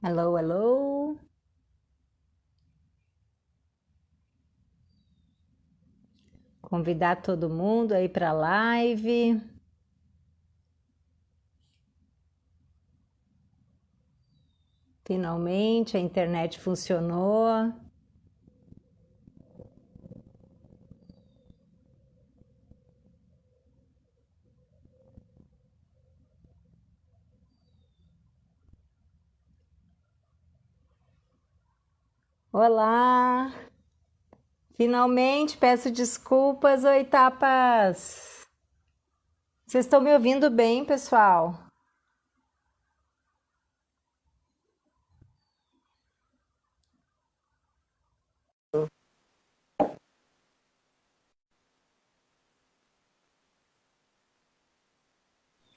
Alô, alô. Convidar todo mundo aí para a live. Finalmente a internet funcionou. Olá! Finalmente peço desculpas, oi tapas. Vocês estão me ouvindo bem, pessoal?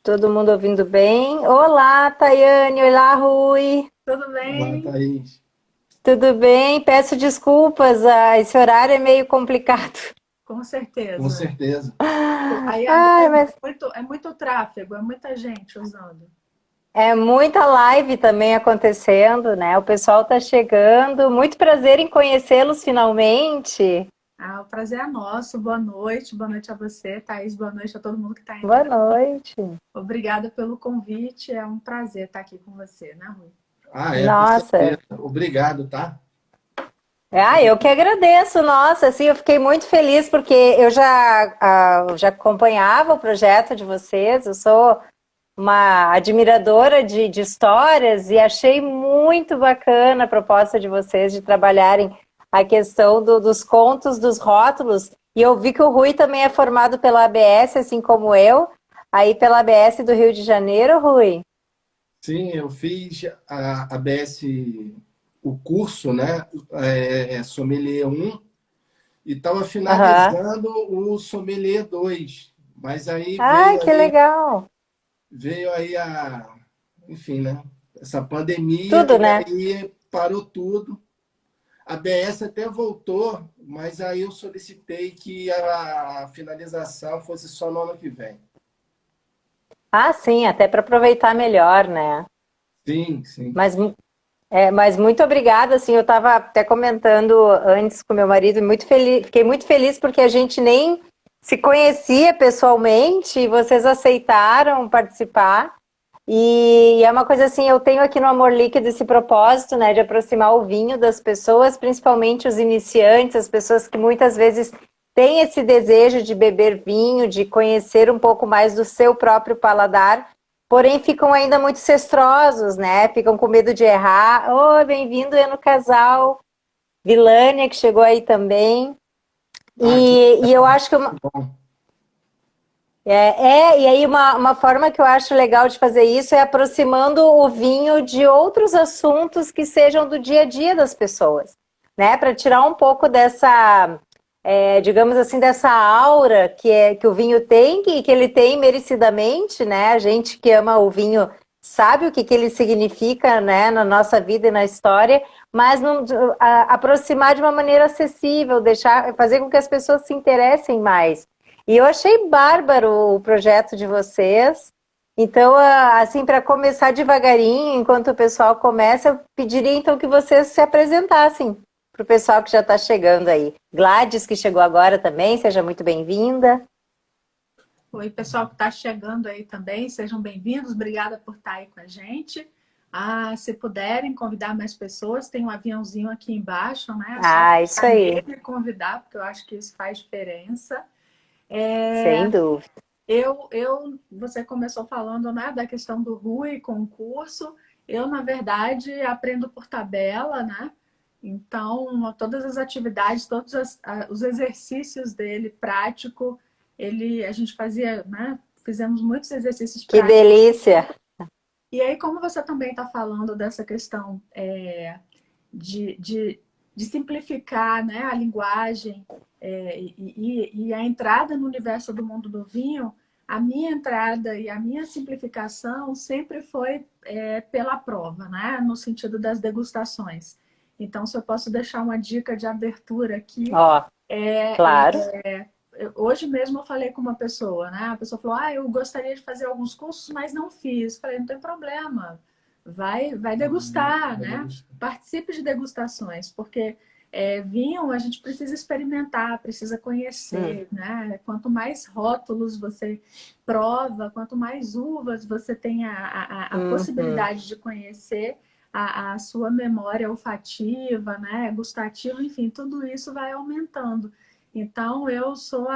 Todo mundo ouvindo bem? Olá, Tayane, olá, Rui. Tudo Olá, bem? Thaís. Tudo bem? Peço desculpas, esse horário é meio complicado. Com Com certeza. certeza. Aí agora Ai, mas é muito tráfego, é muita gente usando. é muita live também acontecendo, né? O pessoal tá chegando. Muito prazer em conhecê-los finalmente. Ah, o prazer é nosso. Boa noite a você, Thaís, boa noite a todo mundo que está Boa entrando. noite. Obrigada pelo convite, é um prazer estar aqui com você, né, Rui? Com Nossa, certeza. Obrigado, tá? eu que agradeço. Nossa, assim, eu fiquei muito feliz porque eu já acompanhava o projeto de vocês. Eu sou uma admiradora de histórias e achei muito bacana a proposta de vocês de trabalharem a questão dos contos, dos rótulos. E eu vi que o Rui também é formado pela ABS, assim como eu, aí pela ABS do Rio de Janeiro, Rui. Sim, eu fiz a ABS, o curso, né? Sommelier 1 e estava Aham. finalizando o Sommelier 2. Mas aí Ah, que legal. veio aí enfim, né? Essa pandemia Tudo, e né? aí parou tudo. A BS até voltou, mas aí eu solicitei que a finalização fosse só no ano que vem. Ah, sim, até para aproveitar melhor, né? Sim, sim. Mas mas muito obrigada, assim, eu estava até comentando antes com meu marido, muito feliz, fiquei muito feliz porque a gente nem se conhecia pessoalmente e vocês aceitaram participar. E é uma coisa assim, eu tenho aqui no Amor Líquido esse propósito, né, de aproximar o vinho das pessoas, principalmente os iniciantes, as pessoas que muitas vezes têm esse desejo de beber vinho, de conhecer um pouco mais do seu próprio paladar, porém ficam ainda muito cestrosos, né? Ficam com medo de errar. Oh, bem-vindo, Eno Casal, Vilânia, que chegou aí também. Ah, que E eu acho que bom. e aí uma forma que eu acho legal de fazer isso é aproximando o vinho de outros assuntos que sejam do dia a dia das pessoas, né? Para tirar um pouco dessa, digamos assim, dessa aura que o vinho tem e que ele tem merecidamente, né? A gente que ama o vinho sabe o que ele significa, né, na nossa vida e na história, mas aproximar de uma maneira acessível, deixar, fazer com que as pessoas se interessem mais. E eu achei bárbaro o projeto de vocês. Então, assim, para começar devagarinho, enquanto o pessoal começa, eu pediria então que vocês se apresentassem para o pessoal que já está chegando aí. Gladys, que chegou agora também, seja muito bem-vinda. Oi, pessoal que está chegando aí também, sejam bem-vindos. Obrigada por estar aí com a gente. Ah, se puderem convidar mais pessoas, tem um aviãozinho aqui embaixo, né? É só Ah, isso clicar aí, nele e convidar, porque eu acho que isso faz diferença. sem dúvida. Você começou falando, né, da questão do RUI, concurso. Eu, na verdade, aprendo por tabela, né? Então, todas as atividades, os exercícios dele, prático, a gente fazia, né? Fizemos muitos exercícios Que práticos. delícia! E aí, como você também está falando dessa questão de, de, de simplificar, né, a linguagem e a entrada no universo do mundo do vinho, a minha entrada e a minha simplificação sempre foi pela prova, né, no sentido das degustações. Então, se eu posso deixar uma dica de abertura aqui, Ó, claro. hoje mesmo eu falei com uma pessoa, né? A pessoa falou: Ah, eu gostaria de fazer alguns cursos, mas não fiz. Falei: Não tem problema. vai degustar, né? Participe de degustações, porque vinho a gente precisa experimentar, precisa conhecer, né? Quanto mais rótulos você prova, quanto mais uvas você tem a possibilidade de conhecer, a sua memória olfativa, né? Gustativa, enfim, tudo isso vai aumentando. Então, eu sou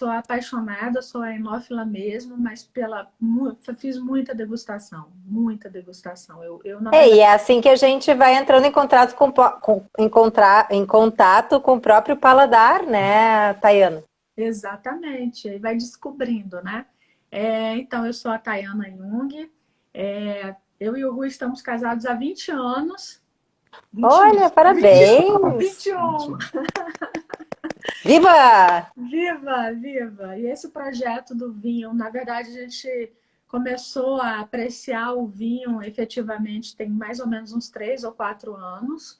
apaixonada, sou a enófila mesmo, mas fiz muita degustação, muita degustação. Na E verdade, é assim que a gente vai entrando em contato em contato com o próprio paladar, né, Tayana? exatamente, aí vai descobrindo, né? Então, eu sou a Tayana Jung, eu e o Rui estamos casados há 20 anos. 21, Olha, 21, parabéns! 21. Viva! Viva, viva! E esse projeto do vinho, na verdade, a gente começou a apreciar o vinho efetivamente tem mais ou menos uns 3 ou 4 anos.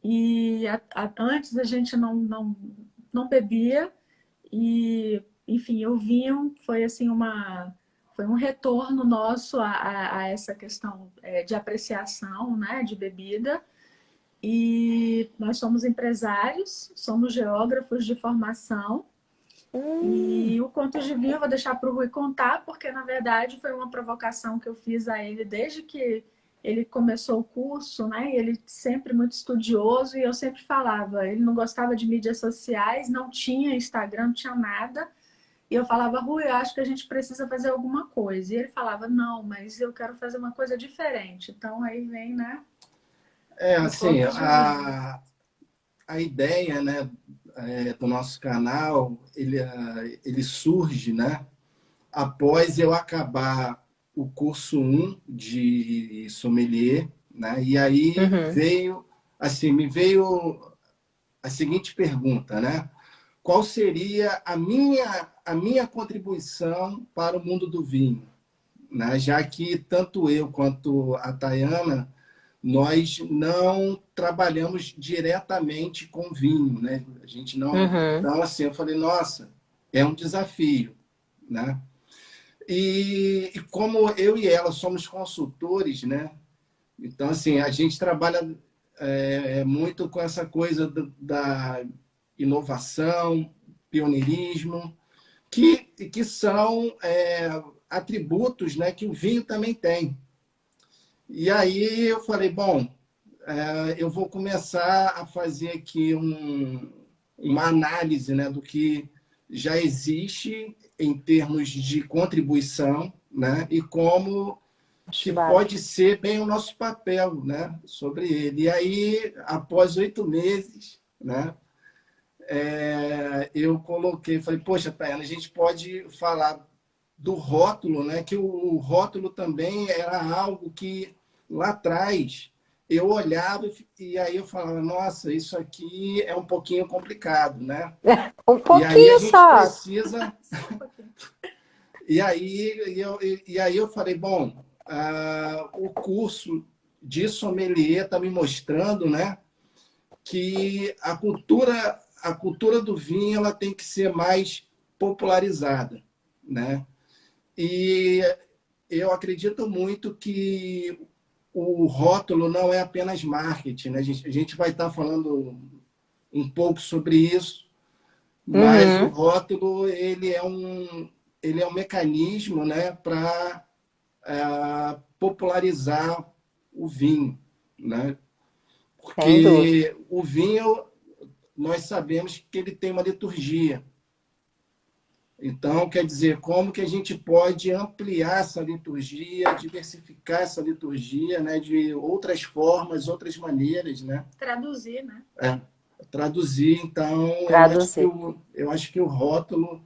E antes a gente não bebia. E, enfim, o vinho foi assim foi um retorno nosso a essa questão de apreciação, né, de bebida. E nós somos empresários, somos geógrafos de formação. E o Contos de Vinho eu vou deixar para o Rui contar, porque na verdade foi uma provocação que eu fiz a ele desde que ele começou o curso, né? E ele sempre muito estudioso, e eu sempre falava, ele não gostava de mídias sociais, não tinha Instagram, não tinha nada. E eu falava, Rui, eu acho que a gente precisa fazer alguma coisa. E ele falava, não, mas eu quero fazer uma coisa diferente. Então aí vem, né? Assim, a ideia, né, do nosso canal, ele surge, né, após eu acabar o curso 1 de sommelier, né, e aí me veio a seguinte pergunta, né, qual seria a minha contribuição para o mundo do vinho, né, já que tanto eu quanto a Tayana nós não trabalhamos diretamente com vinho, né? A gente não. Então, assim, eu falei, nossa, é um desafio, né? E como eu e ela somos consultores, né? Então, assim, a gente trabalha muito com essa coisa da inovação, pioneirismo, que são atributos, né, que o vinho também tem. E aí eu falei, bom, eu vou começar a fazer aqui uma análise, né, do que já existe em termos de contribuição, né, e como que pode ser bem o nosso papel, né, sobre ele. E aí, após 8 meses, né, eu falei, poxa, Tayana, a gente pode falar do rótulo, né, que o rótulo também era algo que lá atrás eu olhava e aí eu falava, nossa, isso aqui é um pouquinho complicado, né? Um pouquinho e aí a gente só. Precisa. E aí eu falei, bom, o curso de sommelier está me mostrando, né, que a cultura do vinho ela tem que ser mais popularizada, né? E eu acredito muito que o rótulo não é apenas marketing, né? A gente vai estar falando um pouco sobre isso, mas o rótulo ele é um mecanismo, né, para popularizar o vinho, né? Porque o vinho, nós sabemos que ele tem uma liturgia. Então, quer dizer, como que a gente pode ampliar essa liturgia, diversificar essa liturgia, né, de outras formas, outras maneiras, né? Traduzir, né? Traduzir. Então, eu acho que o rótulo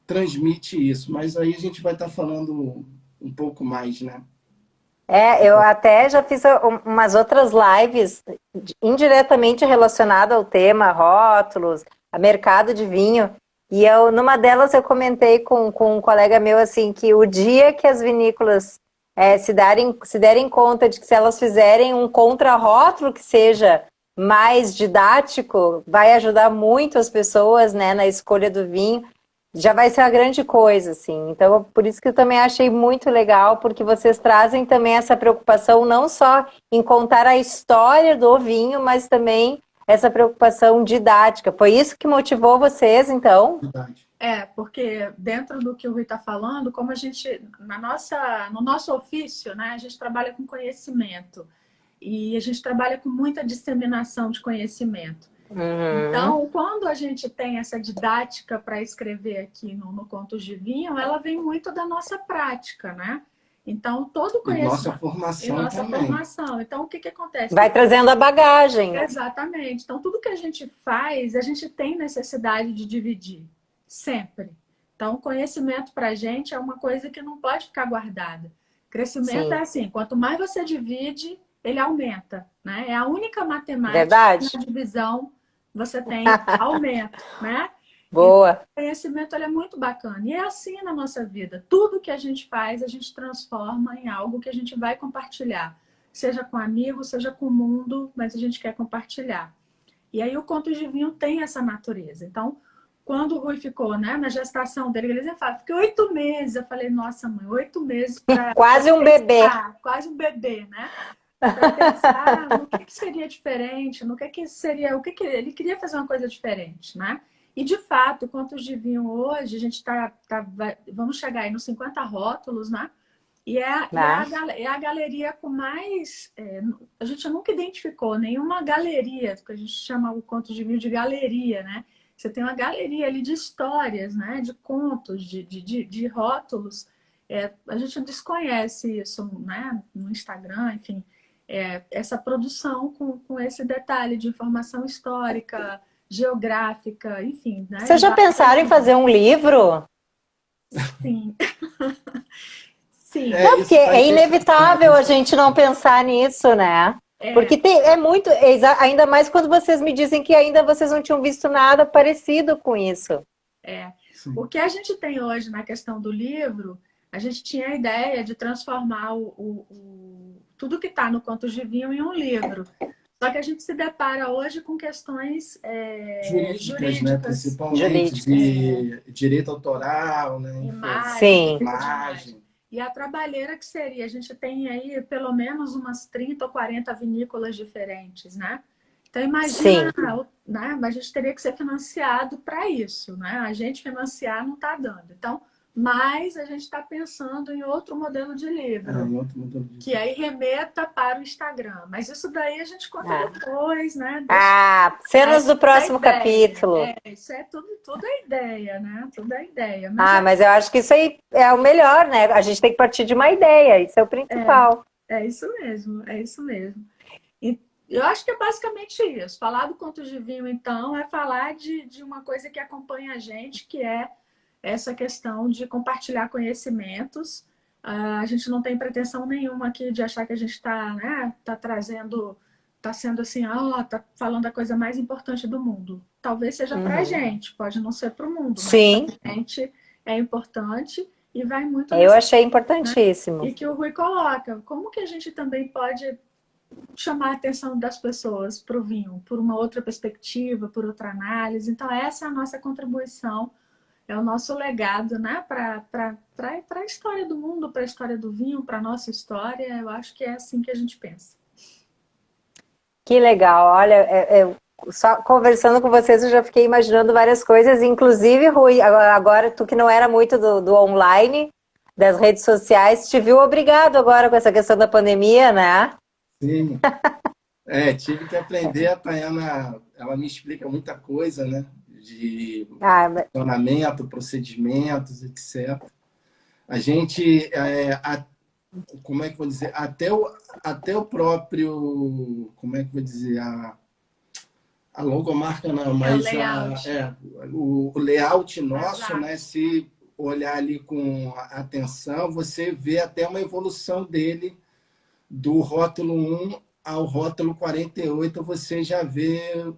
transmite isso. Mas aí a gente vai estar falando um pouco mais, né? Eu até já fiz umas outras lives indiretamente relacionadas ao tema rótulos, a mercado de vinho. E numa delas eu comentei com um colega meu assim que o dia que as vinícolas se derem conta de que se elas fizerem um contrarótulo que seja mais didático, vai ajudar muito as pessoas, né, na escolha do vinho. já vai ser uma grande coisa, assim. Então, por isso que eu também achei muito legal, porque vocês trazem também essa preocupação não só em contar a história do vinho, mas também essa preocupação didática. Foi isso que motivou vocês, então? Verdade. Porque dentro do que o Rui está falando, como a gente, no nosso ofício, né, a gente trabalha com conhecimento e a gente trabalha com muita disseminação de conhecimento. Então, quando a gente tem essa didática para escrever aqui no Contos de Vinho, ela vem muito da nossa prática, né? Então, todo E conhecimento... nossa formação E nossa também. formação. Então, o que acontece? Vai trazendo a bagagem. Exatamente. Então, tudo que a gente faz, a gente tem necessidade de dividir. Sempre. Então, conhecimento para a gente é uma coisa que não pode ficar guardada. Crescimento Sim. é assim, quanto mais você divide, ele aumenta, né? É a única matemática Verdade. que na divisão você tem aumento, né? Boa. O conhecimento ele é muito bacana. E é assim na nossa vida. Tudo que a gente faz, a gente transforma em algo que a gente vai compartilhar. Seja com amigos, seja com o mundo, mas a gente quer compartilhar. E aí o Contos de Vinho tem essa natureza. Então, quando o Rui ficou, né, na gestação dele, ele fala, fiquei 8 meses. Eu falei, nossa, mãe, 8 meses para... Quase um bebê. Quase um bebê, né? Para pensar no que seria diferente, no que seria... Ele queria fazer uma coisa diferente, né? E, de fato, Contos de Vinho hoje, a gente vamos chegar aí nos 50 rótulos, né? E é a galeria com mais... a gente nunca identificou nenhuma galeria, que a gente chama o Contos de Vinho de galeria, né? Você tem uma galeria ali de histórias, né? De contos, de rótulos. A gente desconhece isso, né? No Instagram, enfim. Essa produção com esse detalhe de informação histórica, geográfica, enfim. Né? Vocês já pensaram em fazer um livro? Sim. Sim. Não, porque é inevitável a gente não pensar nisso, né? Porque é muito, ainda mais quando vocês me dizem que ainda vocês não tinham visto nada parecido com isso. O que a gente tem hoje na questão do livro, a gente tinha a ideia de transformar tudo que está no Contos de Vinho em um livro. Só que a gente se depara hoje com questões jurídicas, né? Principalmente de direito autoral, né? Imagem. E a trabalheira que seria, a gente tem aí pelo menos umas 30 ou 40 vinícolas diferentes, né? Então imagina, né? Mas a gente teria que ser financiado para isso, né? A gente financiar não está dando. Então, mas a gente está pensando em outro modelo de livro, que aí remeta para o Instagram. Mas isso daí a gente conta depois, né? Cenas do próximo capítulo. Isso é tudo a ideia, né? Tudo a ideia. Mas eu acho que isso aí é o melhor, né? A gente tem que partir de uma ideia, isso é o principal. É isso mesmo, é isso mesmo. E eu acho que é basicamente isso. Falar do Contos de Vinho, então, é falar de uma coisa que acompanha a gente, que é essa questão de compartilhar conhecimentos. A gente não tem pretensão nenhuma aqui de achar que a gente está, né, trazendo, está sendo assim, está falando a coisa mais importante do mundo. Talvez seja para a gente, pode não ser para o mundo, Sim. Mas para a gente é importante e vai muito... Eu achei importantíssimo. Né? E que o Rui coloca, como que a gente também pode chamar a atenção das pessoas para o vinho, por uma outra perspectiva, por outra análise. Então, essa é a nossa contribuição, é o nosso legado, né? Para a história do mundo, para a história do vinho, para a nossa história. Eu acho que é assim que a gente pensa. Que legal. Olha, só conversando com vocês eu já fiquei imaginando várias coisas, inclusive, Rui, agora tu que não era muito do online, das redes sociais, te viu obrigado agora com essa questão da pandemia, né? Sim. Tive que aprender a Tayana, ela me explica muita coisa, né? De funcionamento, procedimentos, etc. A gente, como é que eu vou dizer, até o próprio, como é que eu vou dizer, a logomarca não, mas o layout nosso, né? Se olhar ali com atenção, você vê até uma evolução dele do rótulo 1 ao rótulo 48, você já vê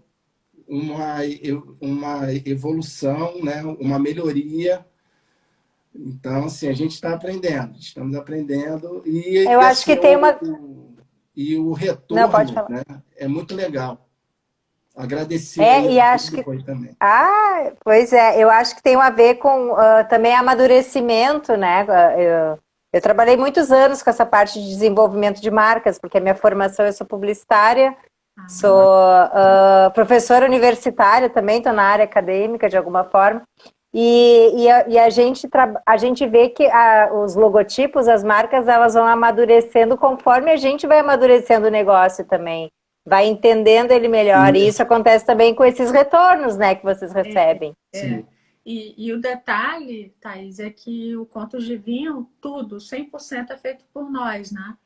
uma evolução, né? Uma melhoria. Então, assim, a gente está aprendendo, estamos aprendendo. E eu acho que tem uma... E o retorno, Não, pode falar. Né? É muito legal. Agradecer É, aí e o acho que público aí também. pois é, eu acho que tem a ver com também amadurecimento, né? Eu trabalhei muitos anos com essa parte de desenvolvimento de marcas, porque a minha formação, eu sou publicitária, sou Ah, professora universitária também, estou na área acadêmica de alguma forma, a gente vê que os logotipos, as marcas, elas vão amadurecendo conforme a gente vai amadurecendo o negócio também, vai entendendo ele melhor, e isso Isso, acontece também com esses retornos, né, que vocês recebem. é. sim. E o detalhe, Thaís, é que o Contos de Vinho, tudo, 100% é feito por nós, né?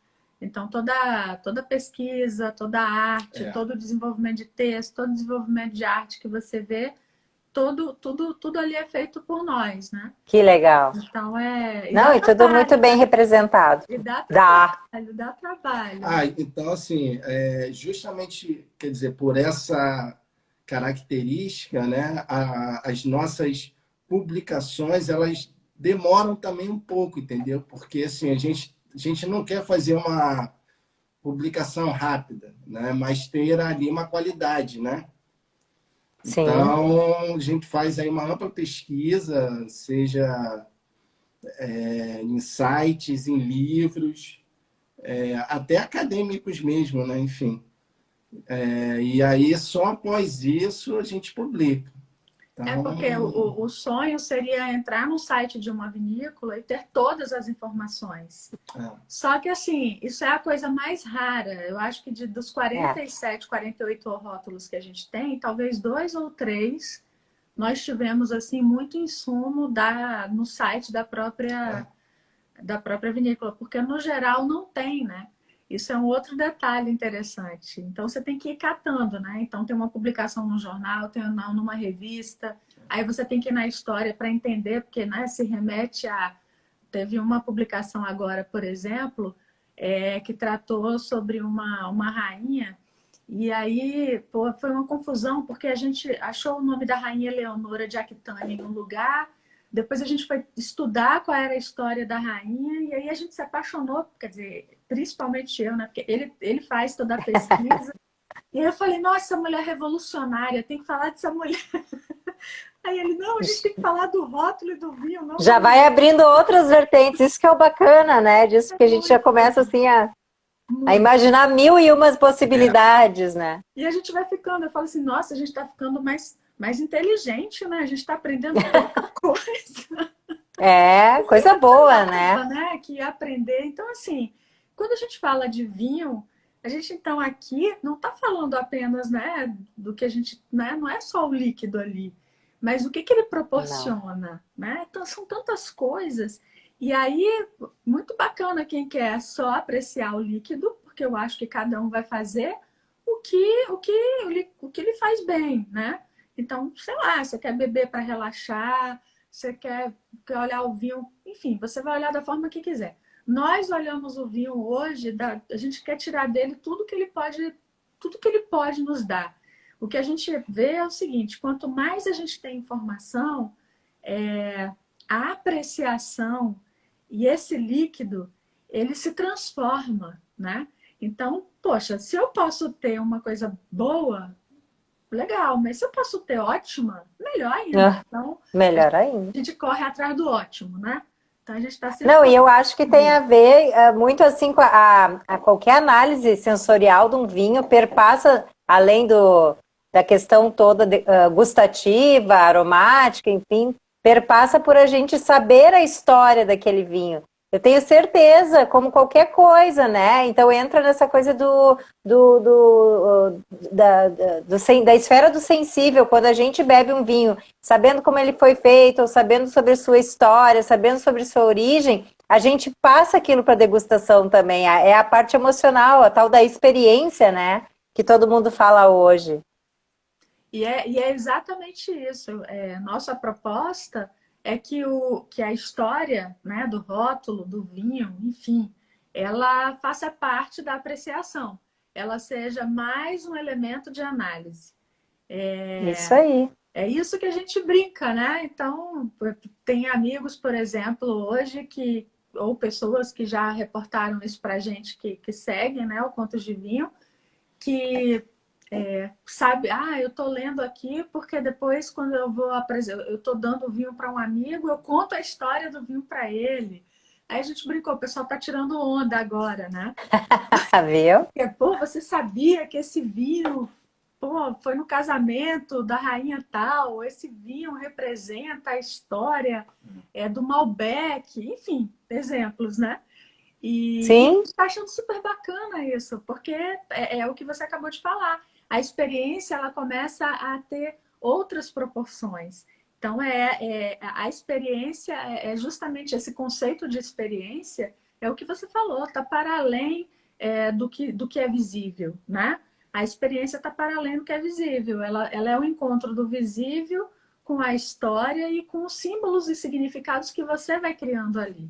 Então, toda pesquisa, toda arte, É. todo desenvolvimento de texto, todo desenvolvimento de arte que você vê, tudo ali é feito por nós, né? Que legal. Então, e Não, dá e tudo muito trabalho, bem né? representado. E dá Dá. trabalho, dá trabalho. Ah, então, assim, justamente, quer dizer, por essa característica, né, as nossas publicações, elas demoram também um pouco, entendeu? Porque, assim, a gente não quer fazer uma publicação rápida, né, mas ter ali uma qualidade, né? Sim. Então, a gente faz aí uma ampla pesquisa, seja em sites, em livros, até acadêmicos mesmo, né? Enfim. E aí, só após isso, a gente publica. É porque Então, o sonho seria entrar no site de uma vinícola e ter todas as informações. é, Só que, assim, isso é a coisa mais rara. Eu acho que dos É. 47, 48 rótulos que a gente tem, talvez 2 ou 3 nós tivemos, assim, muito insumo no site é, da própria vinícola, porque no geral não tem, né? Isso é um outro detalhe interessante. Então você tem que ir catando, né? Então tem uma publicação no jornal, tem numa revista, aí você tem que ir na história para entender, porque né, se remete a. Teve uma publicação agora, por exemplo, que tratou sobre uma rainha, e aí pô, foi uma confusão, porque a gente achou o nome da rainha Leonora de Aquitânia em um lugar, depois a gente foi estudar qual era a história da rainha, e aí a gente se apaixonou, quer dizer, principalmente eu, né? Porque ele faz toda a pesquisa. E aí eu falei, nossa, essa mulher revolucionária, tem que falar dessa mulher. Aí ele, não, a gente tem que falar do rótulo e do vinho, não da Já vai mulher. abrindo outras vertentes. Isso que é o bacana, né? Disso que a gente já Muito, começa assim a muito. imaginar mil e umas é, possibilidades, né? E a gente vai ficando, eu falo assim, nossa, a gente está ficando mais inteligente, né? A gente está aprendendo tanta coisa. É, coisa boa, né? Né? Que aprender. Então, assim, quando a gente fala de vinho, a gente então aqui não está falando apenas, né, do que a gente, né, não é só o líquido ali, mas o que ele Não. proporciona, né? Então, são tantas coisas. E aí, muito bacana quem quer só apreciar o líquido, porque eu acho que cada um vai fazer o que lhe faz bem, né? Então, sei lá, você quer beber para relaxar, você quer olhar o vinho, enfim, você vai olhar da forma que quiser. Nós olhamos o vinho hoje, a gente quer tirar dele tudo que ele pode nos dar. O que a gente vê é o seguinte: quanto mais a gente tem informação, a apreciação e esse líquido ele se transforma, né? Então, poxa, se eu posso ter uma coisa boa, legal, mas se eu posso ter ótima, melhor ainda. Ah, Então, melhor ainda. a gente corre atrás do ótimo, né? Então a gente está sempre Não, e correndo. eu acho que tem a ver muito assim com a qualquer análise sensorial de um vinho perpassa, além da questão toda gustativa, aromática, enfim, perpassa por a gente saber a história daquele vinho. Eu tenho certeza, como qualquer coisa, né? Então entra nessa coisa do, do, da esfera do sensível, quando a gente bebe um vinho sabendo como ele foi feito, ou sabendo sobre sua história, sabendo sobre sua origem, a gente passa aquilo para degustação também. É a parte emocional, a tal da experiência, né? Que todo mundo fala hoje. E é exatamente isso. Nossa proposta é que a história, né, do rótulo, do vinho, enfim, ela faça parte da apreciação. Ela seja mais um elemento de análise. Isso aí. É isso que a gente brinca, né? Então, tem amigos, por exemplo, hoje ou pessoas que já reportaram isso para a gente que seguem, né, o Contos de Vinho, que sabe, eu tô lendo aqui porque depois quando eu vou apresentar, eu tô dando vinho para um amigo, eu conto a história do vinho para ele. Aí a gente brincou, o pessoal tá tirando onda agora, né? Viu? Porque, pô, você sabia que esse vinho, pô, foi no casamento da rainha tal, esse vinho representa a história do Malbec, enfim, exemplos, né? E a Sim, gente está achando super bacana isso, porque é o que você acabou de falar. A experiência ela começa a ter outras proporções. Então, a experiência é justamente esse conceito de experiência, é o que você falou, está para além do que é visível, né? A experiência está para além do que é visível. Ela é o encontro do visível com a história e com os símbolos e significados que você vai criando ali.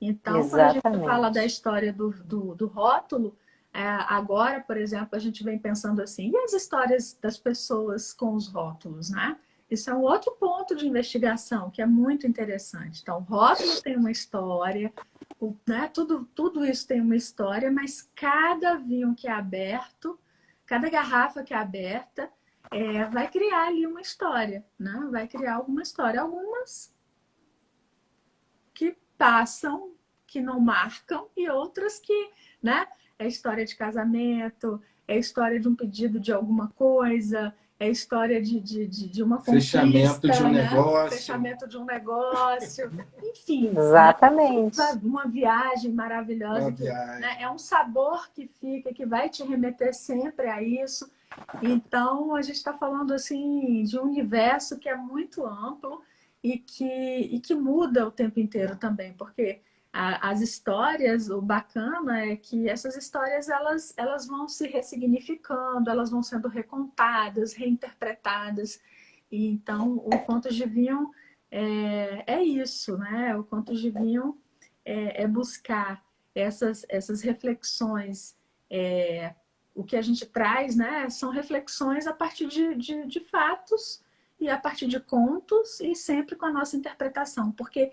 Então, quando a gente fala da exatamente. história do rótulo, agora, por exemplo, a gente vem pensando assim, e as histórias das pessoas com os rótulos, né? Isso é um outro ponto de investigação que é muito interessante. Então, o rótulo tem uma história, né? Tudo isso tem uma história, mas cada vinho que é aberto, cada garrafa que é aberta, vai criar ali uma história, né? Vai criar alguma história. Algumas que passam, que não marcam, e outras que, né? É história de casamento, é história de um pedido de alguma coisa, é história de uma Fechamento de um conquista, né? negócio. Fechamento de um negócio, enfim, né? Exatamente. Uma viagem Uma maravilhosa que, né, viagem. é um sabor que fica, que vai te remeter sempre a isso. Então, a gente está falando assim de um universo que é muito amplo e que muda o tempo inteiro também, porque as histórias, o bacana é que essas histórias elas vão se ressignificando, elas vão sendo recontadas, reinterpretadas. E então, o Contos de Vinho é isso, né? O Contos de Vinho é buscar essas reflexões. O que a gente traz, né, são reflexões a partir de fatos e a partir de contos e sempre com a nossa interpretação, porque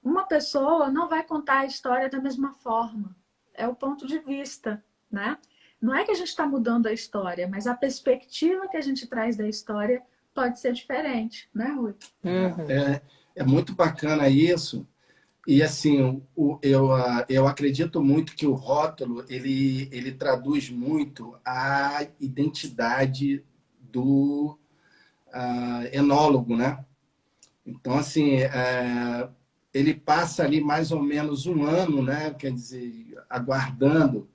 uma pessoa não vai contar a história da mesma forma. É o ponto de vista, né? Não é que a gente está mudando a história, mas a perspectiva que a gente traz da história pode ser diferente, né, Rui? Uhum. É muito bacana isso. E assim, eu acredito muito que o rótulo ele traduz muito a identidade do enólogo, né? Então, assim, ele passa ali mais ou menos um ano, né? Quer dizer, aguardando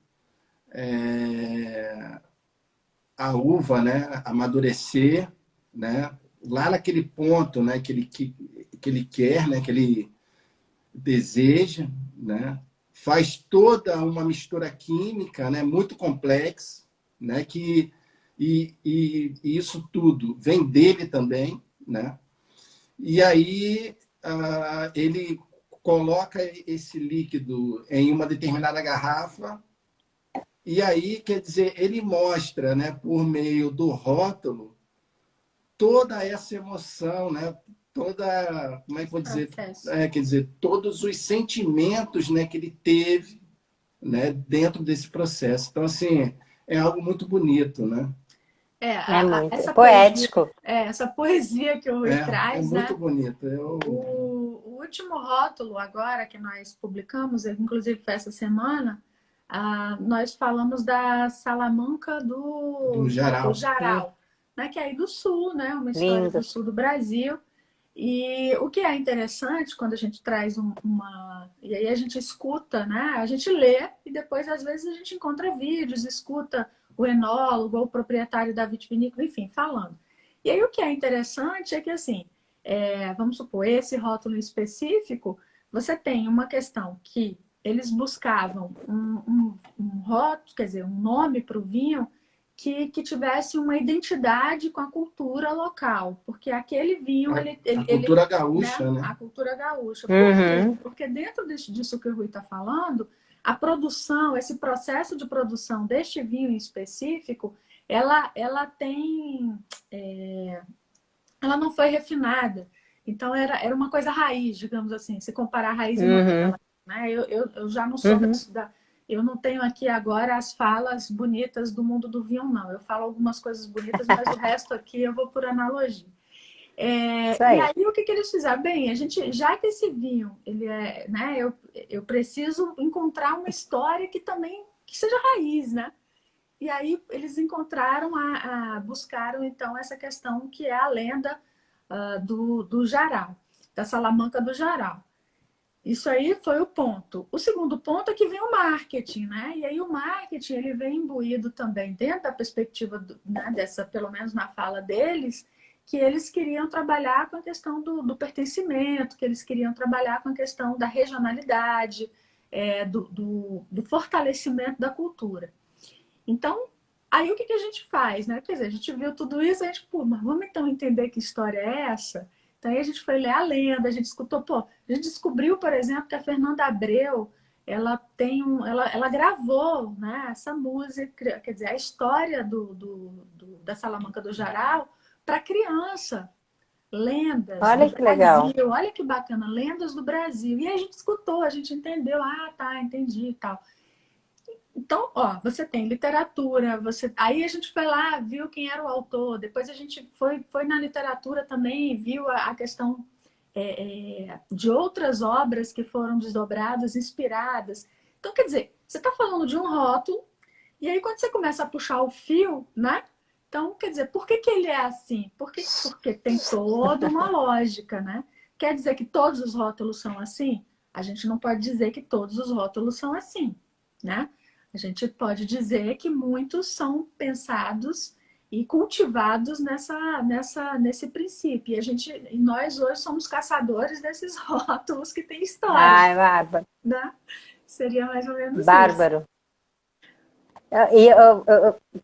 a uva, né? Amadurecer, né? Lá naquele ponto, né? Que ele quer, né? Que ele deseja, né? Faz toda uma mistura química, né? Muito complexa, né? E isso tudo vem dele também, né? E aí ele coloca esse líquido em uma determinada garrafa e aí, quer dizer, ele mostra, né, por meio do rótulo, toda essa emoção, né, toda, como é que eu vou dizer, Processo. quer dizer, todos os sentimentos, né, que ele teve, né, dentro desse processo. Então, assim, é algo muito bonito, né? É muito Essa poesia, poético. essa poesia que o Rui É traz, muito né? bonito. O último rótulo agora que nós publicamos, inclusive foi essa semana, nós falamos da Salamanca Do do Jaral. Jaral, né? Que é aí do sul, né? Uma história do Lindo. sul do Brasil. E o que é interessante quando a gente traz uma. E aí a gente escuta, né? A gente lê e depois, às vezes, a gente encontra vídeos, escuta o enólogo ou o proprietário da vitivinícola, enfim, falando. E aí o que é interessante é que, assim, vamos supor, esse rótulo específico, você tem uma questão que eles buscavam um rótulo, quer dizer, um nome para o vinho que tivesse uma identidade com a cultura local, porque aquele vinho, A cultura né, gaúcha, né? a cultura gaúcha. Por quê? Uhum. Porque dentro disso que o Rui está falando, a produção, esse processo de produção deste vinho em específico, ela tem, ela não foi refinada. Então era uma coisa raiz, digamos assim, se comparar a raiz e Uhum. Nutella, né? Eu já não sou Uhum. eu não tenho aqui agora as falas bonitas do mundo do vinho, não. Eu falo algumas coisas bonitas, mas o resto aqui eu vou por analogia. Isso E aí. aí, o que que eles fizeram? Bem, a gente, já que esse vinho, ele é, né, eu preciso encontrar uma história que também que seja raiz, né? E aí eles encontraram, buscaram então essa questão que é a lenda do Jará, da Salamanca do Jará. Isso aí foi o ponto. O segundo ponto é que vem o marketing, né? E aí o marketing ele vem imbuído também dentro da perspectiva né, dessa, pelo menos na fala deles, que eles queriam trabalhar com a questão do pertencimento, que eles queriam trabalhar com a questão da regionalidade, do fortalecimento da cultura. Então, aí o que a gente faz, né? Quer dizer, a gente viu tudo isso, a gente, pô, mas vamos então entender que história é essa? Então aí a gente foi ler a lenda, a gente escutou, pô, a gente descobriu, por exemplo, que a Fernanda Abreu, ela tem ela gravou, né, essa música, quer dizer, a história da Salamanca do Jaral para criança. Lendas do Olha que legal. Brasil, olha que bacana, lendas do Brasil. E aí a gente escutou, a gente entendeu, tá, entendi e tal. Então, ó, você tem literatura, aí a gente foi lá, viu quem era o autor, depois a gente foi na literatura também, viu a questão de outras obras que foram desdobradas, inspiradas. Então, quer dizer, você está falando de um rótulo, e aí quando você começa a puxar o fio, né? Então, quer dizer, por que ele é assim? Porque tem toda uma lógica, né? Quer dizer que todos os rótulos são assim? A gente não pode dizer que todos os rótulos são assim, né? A gente pode dizer que muitos são pensados e cultivados nesse princípio. E nós hoje somos caçadores desses rótulos que têm história, Ai, bárbaro. né? Seria mais ou menos isso. Bárbaro.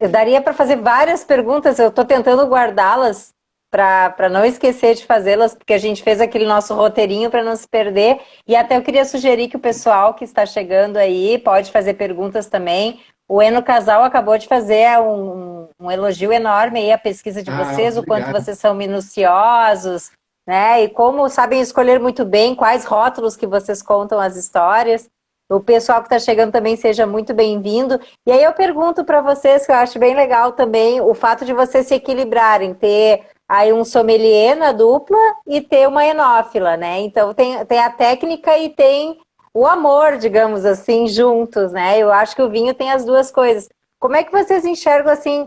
Eu daria para fazer várias perguntas, eu estou tentando guardá-las para não esquecer de fazê-las, porque a gente fez aquele nosso roteirinho para não se perder. E até eu queria sugerir que o pessoal que está chegando aí pode fazer perguntas também. O Eno Casal acabou de fazer um elogio enorme aí à pesquisa de vocês, o quanto Obrigado. vocês são minuciosos, né? E como sabem escolher muito bem quais rótulos que vocês contam as histórias. O pessoal que está chegando também seja muito bem-vindo. E aí eu pergunto para vocês, que eu acho bem legal também, o fato de vocês se equilibrarem, ter aí um sommelier na dupla e ter uma enófila, né? Então tem a técnica e tem o amor, digamos assim, juntos, né? Eu acho que o vinho tem as duas coisas. Como é que vocês enxergam, assim,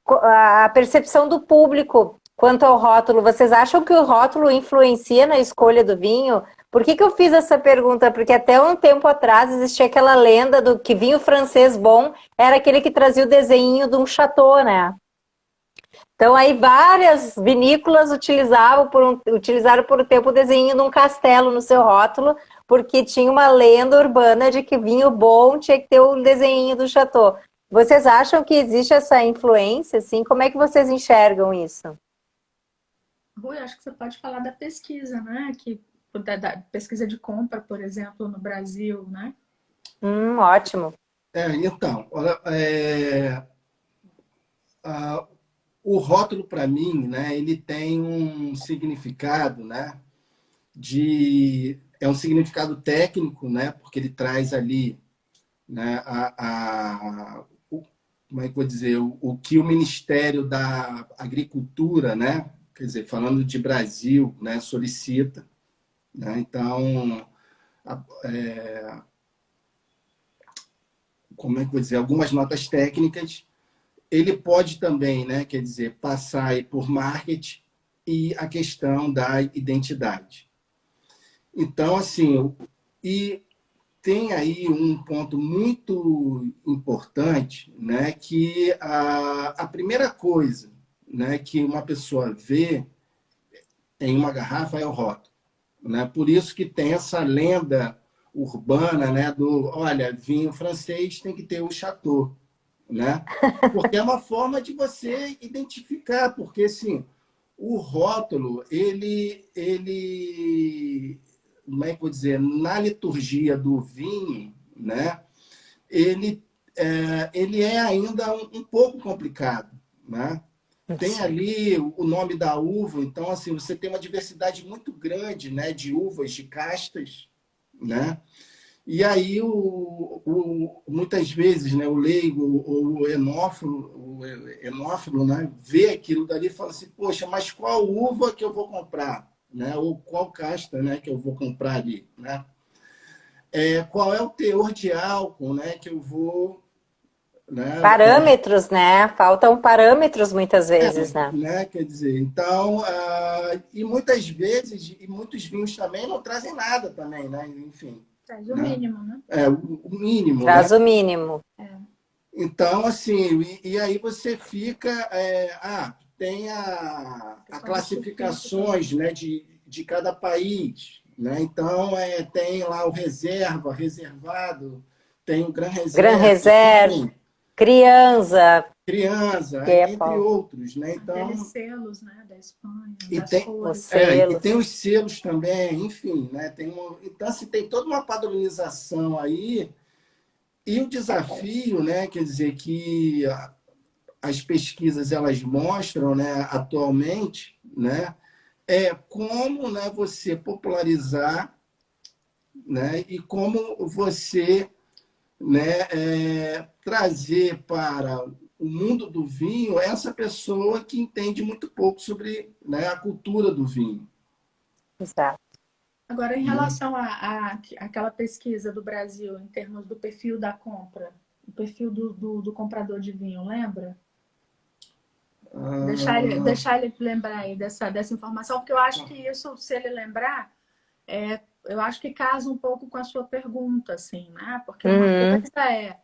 a percepção do público quanto ao rótulo? Vocês acham que o rótulo influencia na escolha do vinho? Por que eu fiz essa pergunta? Porque até um tempo atrás existia aquela lenda do que vinho francês bom era aquele que trazia o desenho de um chateau, né? Então aí várias vinícolas utilizaram por um tempo o desenho de um castelo no seu rótulo, porque tinha uma lenda urbana de que vinho bom tinha que ter o desenho do chateau. Vocês acham que existe essa influência, assim? Como é que vocês enxergam isso? Rui, acho que você pode falar da pesquisa, né? Da pesquisa de compra, por exemplo, no Brasil, né? Ótimo. Então, olha, o rótulo para mim, né, ele tem um significado, né, é um significado técnico, né, porque ele traz ali, né, como é que eu vou dizer, o que o Ministério da Agricultura, né, quer dizer, falando de Brasil, né, solicita, né, então como é que eu vou dizer, algumas notas técnicas. Ele pode também, né, quer dizer, passar aí por marketing e a questão da identidade. Então, assim, e tem aí um ponto muito importante, né, que a primeira coisa, né, que uma pessoa vê em uma garrafa é o rótulo, né? Por isso que tem essa lenda urbana, né, olha, vinho francês tem que ter o chateau, né? Porque é uma forma de você identificar, porque assim, o rótulo, como é que eu vou dizer, na liturgia do vinho, né? Ele é ainda um pouco complicado, né? Tem ali o nome da uva, então assim, você tem uma diversidade muito grande, né, de uvas, de castas, né? E aí, muitas vezes, né, o leigo ou o enófilo, né, vê aquilo dali e fala assim, poxa, mas qual uva que eu vou comprar? Né? Ou qual casta, né, que eu vou comprar ali? Né? Qual é o teor de álcool, né, que eu vou... Né, Parâmetros, né? Faltam parâmetros muitas vezes, né? né, quer dizer, então, e muitas vezes, e muitos vinhos também não trazem nada também, né? Enfim. Traz o Né? mínimo, né? O mínimo, né? Traz o mínimo. Então, assim, e aí você fica. Tem a classificações, né, de cada país. Né? Então, tem lá o reserva, reservado, tem o Gran Gran Reserva, Reserva, enfim, criança, criança, que é entre outros. Né? Aqueles Então, selos, né, da Espanha, e das tem, os cores. e tem selos. os selos também, enfim. Né? Então, assim, tem toda uma padronização aí. E o desafio, né, quer dizer, que as pesquisas elas mostram, né, atualmente, né, como, né, você popularizar, né, e como você, né, trazer para o mundo do vinho essa pessoa que entende muito pouco sobre, né, a cultura do vinho. Exato. Agora, em Né? relação àquela pesquisa do Brasil, em termos do perfil da compra, o perfil do comprador de vinho, lembra? Deixar ele lembrar aí dessa informação, porque eu acho que isso, se ele lembrar, eu acho que casa um pouco com a sua pergunta, assim, né? Porque uma Uhum, coisa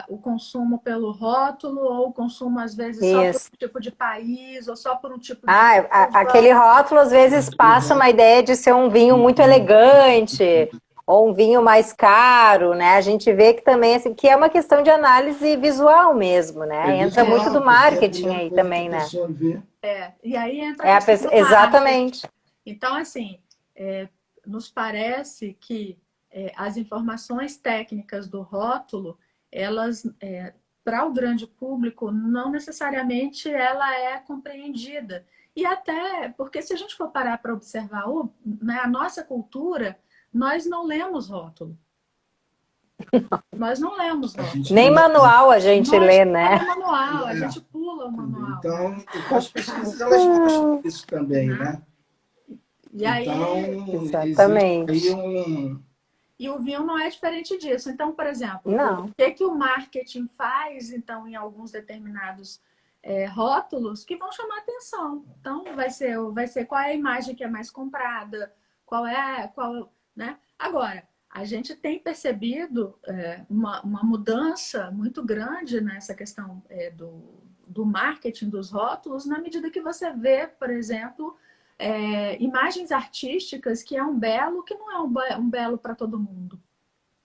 o consumo pelo rótulo, ou o consumo, às vezes, só por isso. um tipo de país, ou só por um tipo de Ah, uva. aquele rótulo às vezes passa uma ideia de ser um vinho muito elegante ou um vinho mais caro, né? A gente vê que também assim, que é uma questão de análise visual mesmo, É né? Entra muito do visual, porque é a marketing primeira aí coisa que a também, né? pessoa vê. E aí entra a questão do marketing. Exatamente. Então, assim, nos parece que as informações técnicas do rótulo, elas, para o grande público, não necessariamente ela é compreendida. E até porque se a gente for parar para observar né, a nossa cultura, nós não lemos rótulo. Nós não lemos A rótulo. gente Nem não lê. manual a gente Nós lê, não né? lemos manual, a É, gente pula o manual, né? então as pesquisas elas mostram isso também, Né? né? E Então, aí, existe aí Exatamente. e o vinho não é diferente disso. Então, por exemplo, o Não, que o marketing faz, então, em alguns determinados rótulos que vão chamar atenção. Então, vai ser qual é a imagem que é mais comprada, né? Agora, a gente tem percebido uma mudança muito grande nessa questão do marketing dos rótulos, na medida que você vê, por exemplo, imagens artísticas que é um belo que não é um belo para todo mundo,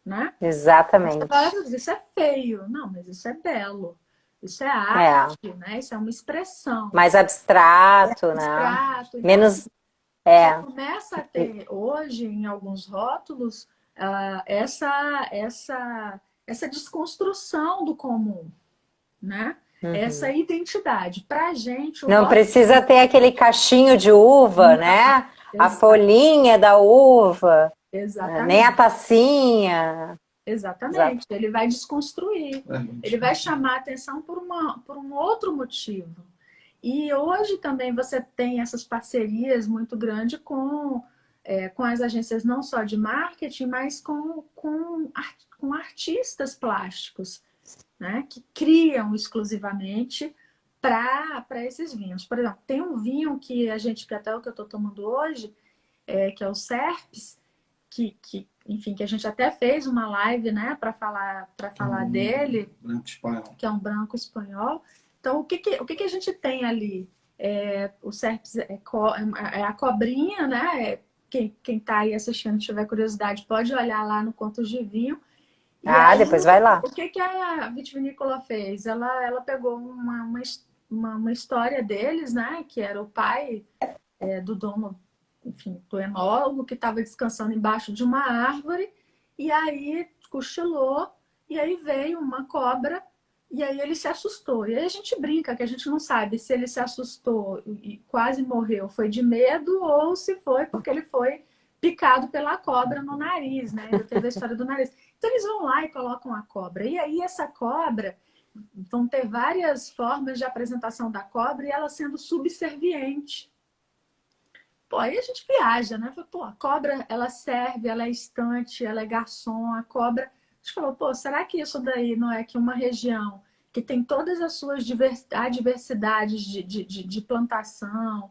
né? Você fala, exatamente. isso é feio. Não, mas isso é belo. Isso é É, arte, né? Isso é uma expressão. mais abstrato, né? Abstrato. Então, assim, Menos, você é, começa a ter hoje, em alguns rótulos, essa desconstrução do comum, né? Essa uhum. identidade. Para a gente, o Não rótulo... precisa ter aquele cachinho de uva, Não, né? A folhinha da uva, né? Nem a exatamente. tacinha. Exato. Exatamente. Ele vai desconstruir. Ele vai chamar a atenção por um outro motivo. E hoje também você tem essas parcerias muito grandes com as agências não só de marketing, mas com artistas plásticos, né? Que criam exclusivamente para esses vinhos. Por exemplo, tem um vinho que que até o que eu estou tomando hoje, que é o Serpes, enfim, que a gente até fez uma live, né, para falar dele, branco espanhol. que é um branco espanhol. Então, o que a gente tem ali? O Serpes é a cobrinha, né? Quem está aí assistindo, tiver curiosidade, pode olhar lá no Contos de Vinho. E Ah, aí, depois vai lá. o que a vitivinícola fez? Ela pegou uma história deles, né? Que era o pai do dono, enfim, do enólogo, que estava descansando embaixo de uma árvore, e aí cochilou, e aí veio uma cobra, e aí ele se assustou. E aí a gente brinca que a gente não sabe se ele se assustou e quase morreu, foi de medo, ou se foi porque ele foi picado pela cobra no nariz, né? Ainda teve a história do nariz. Então eles vão lá e colocam a cobra. E aí essa cobra, vão ter várias formas de apresentação da cobra e ela sendo subserviente. Pô, aí a gente viaja, né? Pô, a cobra, ela serve, ela é estante, ela é garçom, a cobra... A gente falou, pô, será que isso daí não é que uma região que tem todas as suas adversidades de plantação,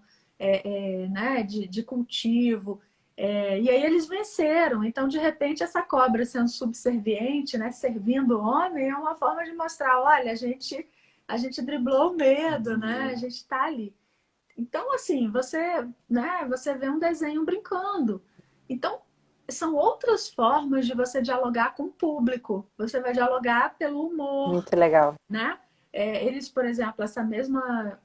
né, de cultivo, e aí eles venceram. Então, de repente, essa cobra sendo subserviente, né, servindo o homem, é uma forma de mostrar, olha, a gente driblou o medo, né, a gente está ali. Então, assim, né, você vê um desenho brincando. Então, são outras formas de você dialogar com o público. Você vai dialogar pelo humor, Muito legal. né? Eles, por exemplo, essa mesma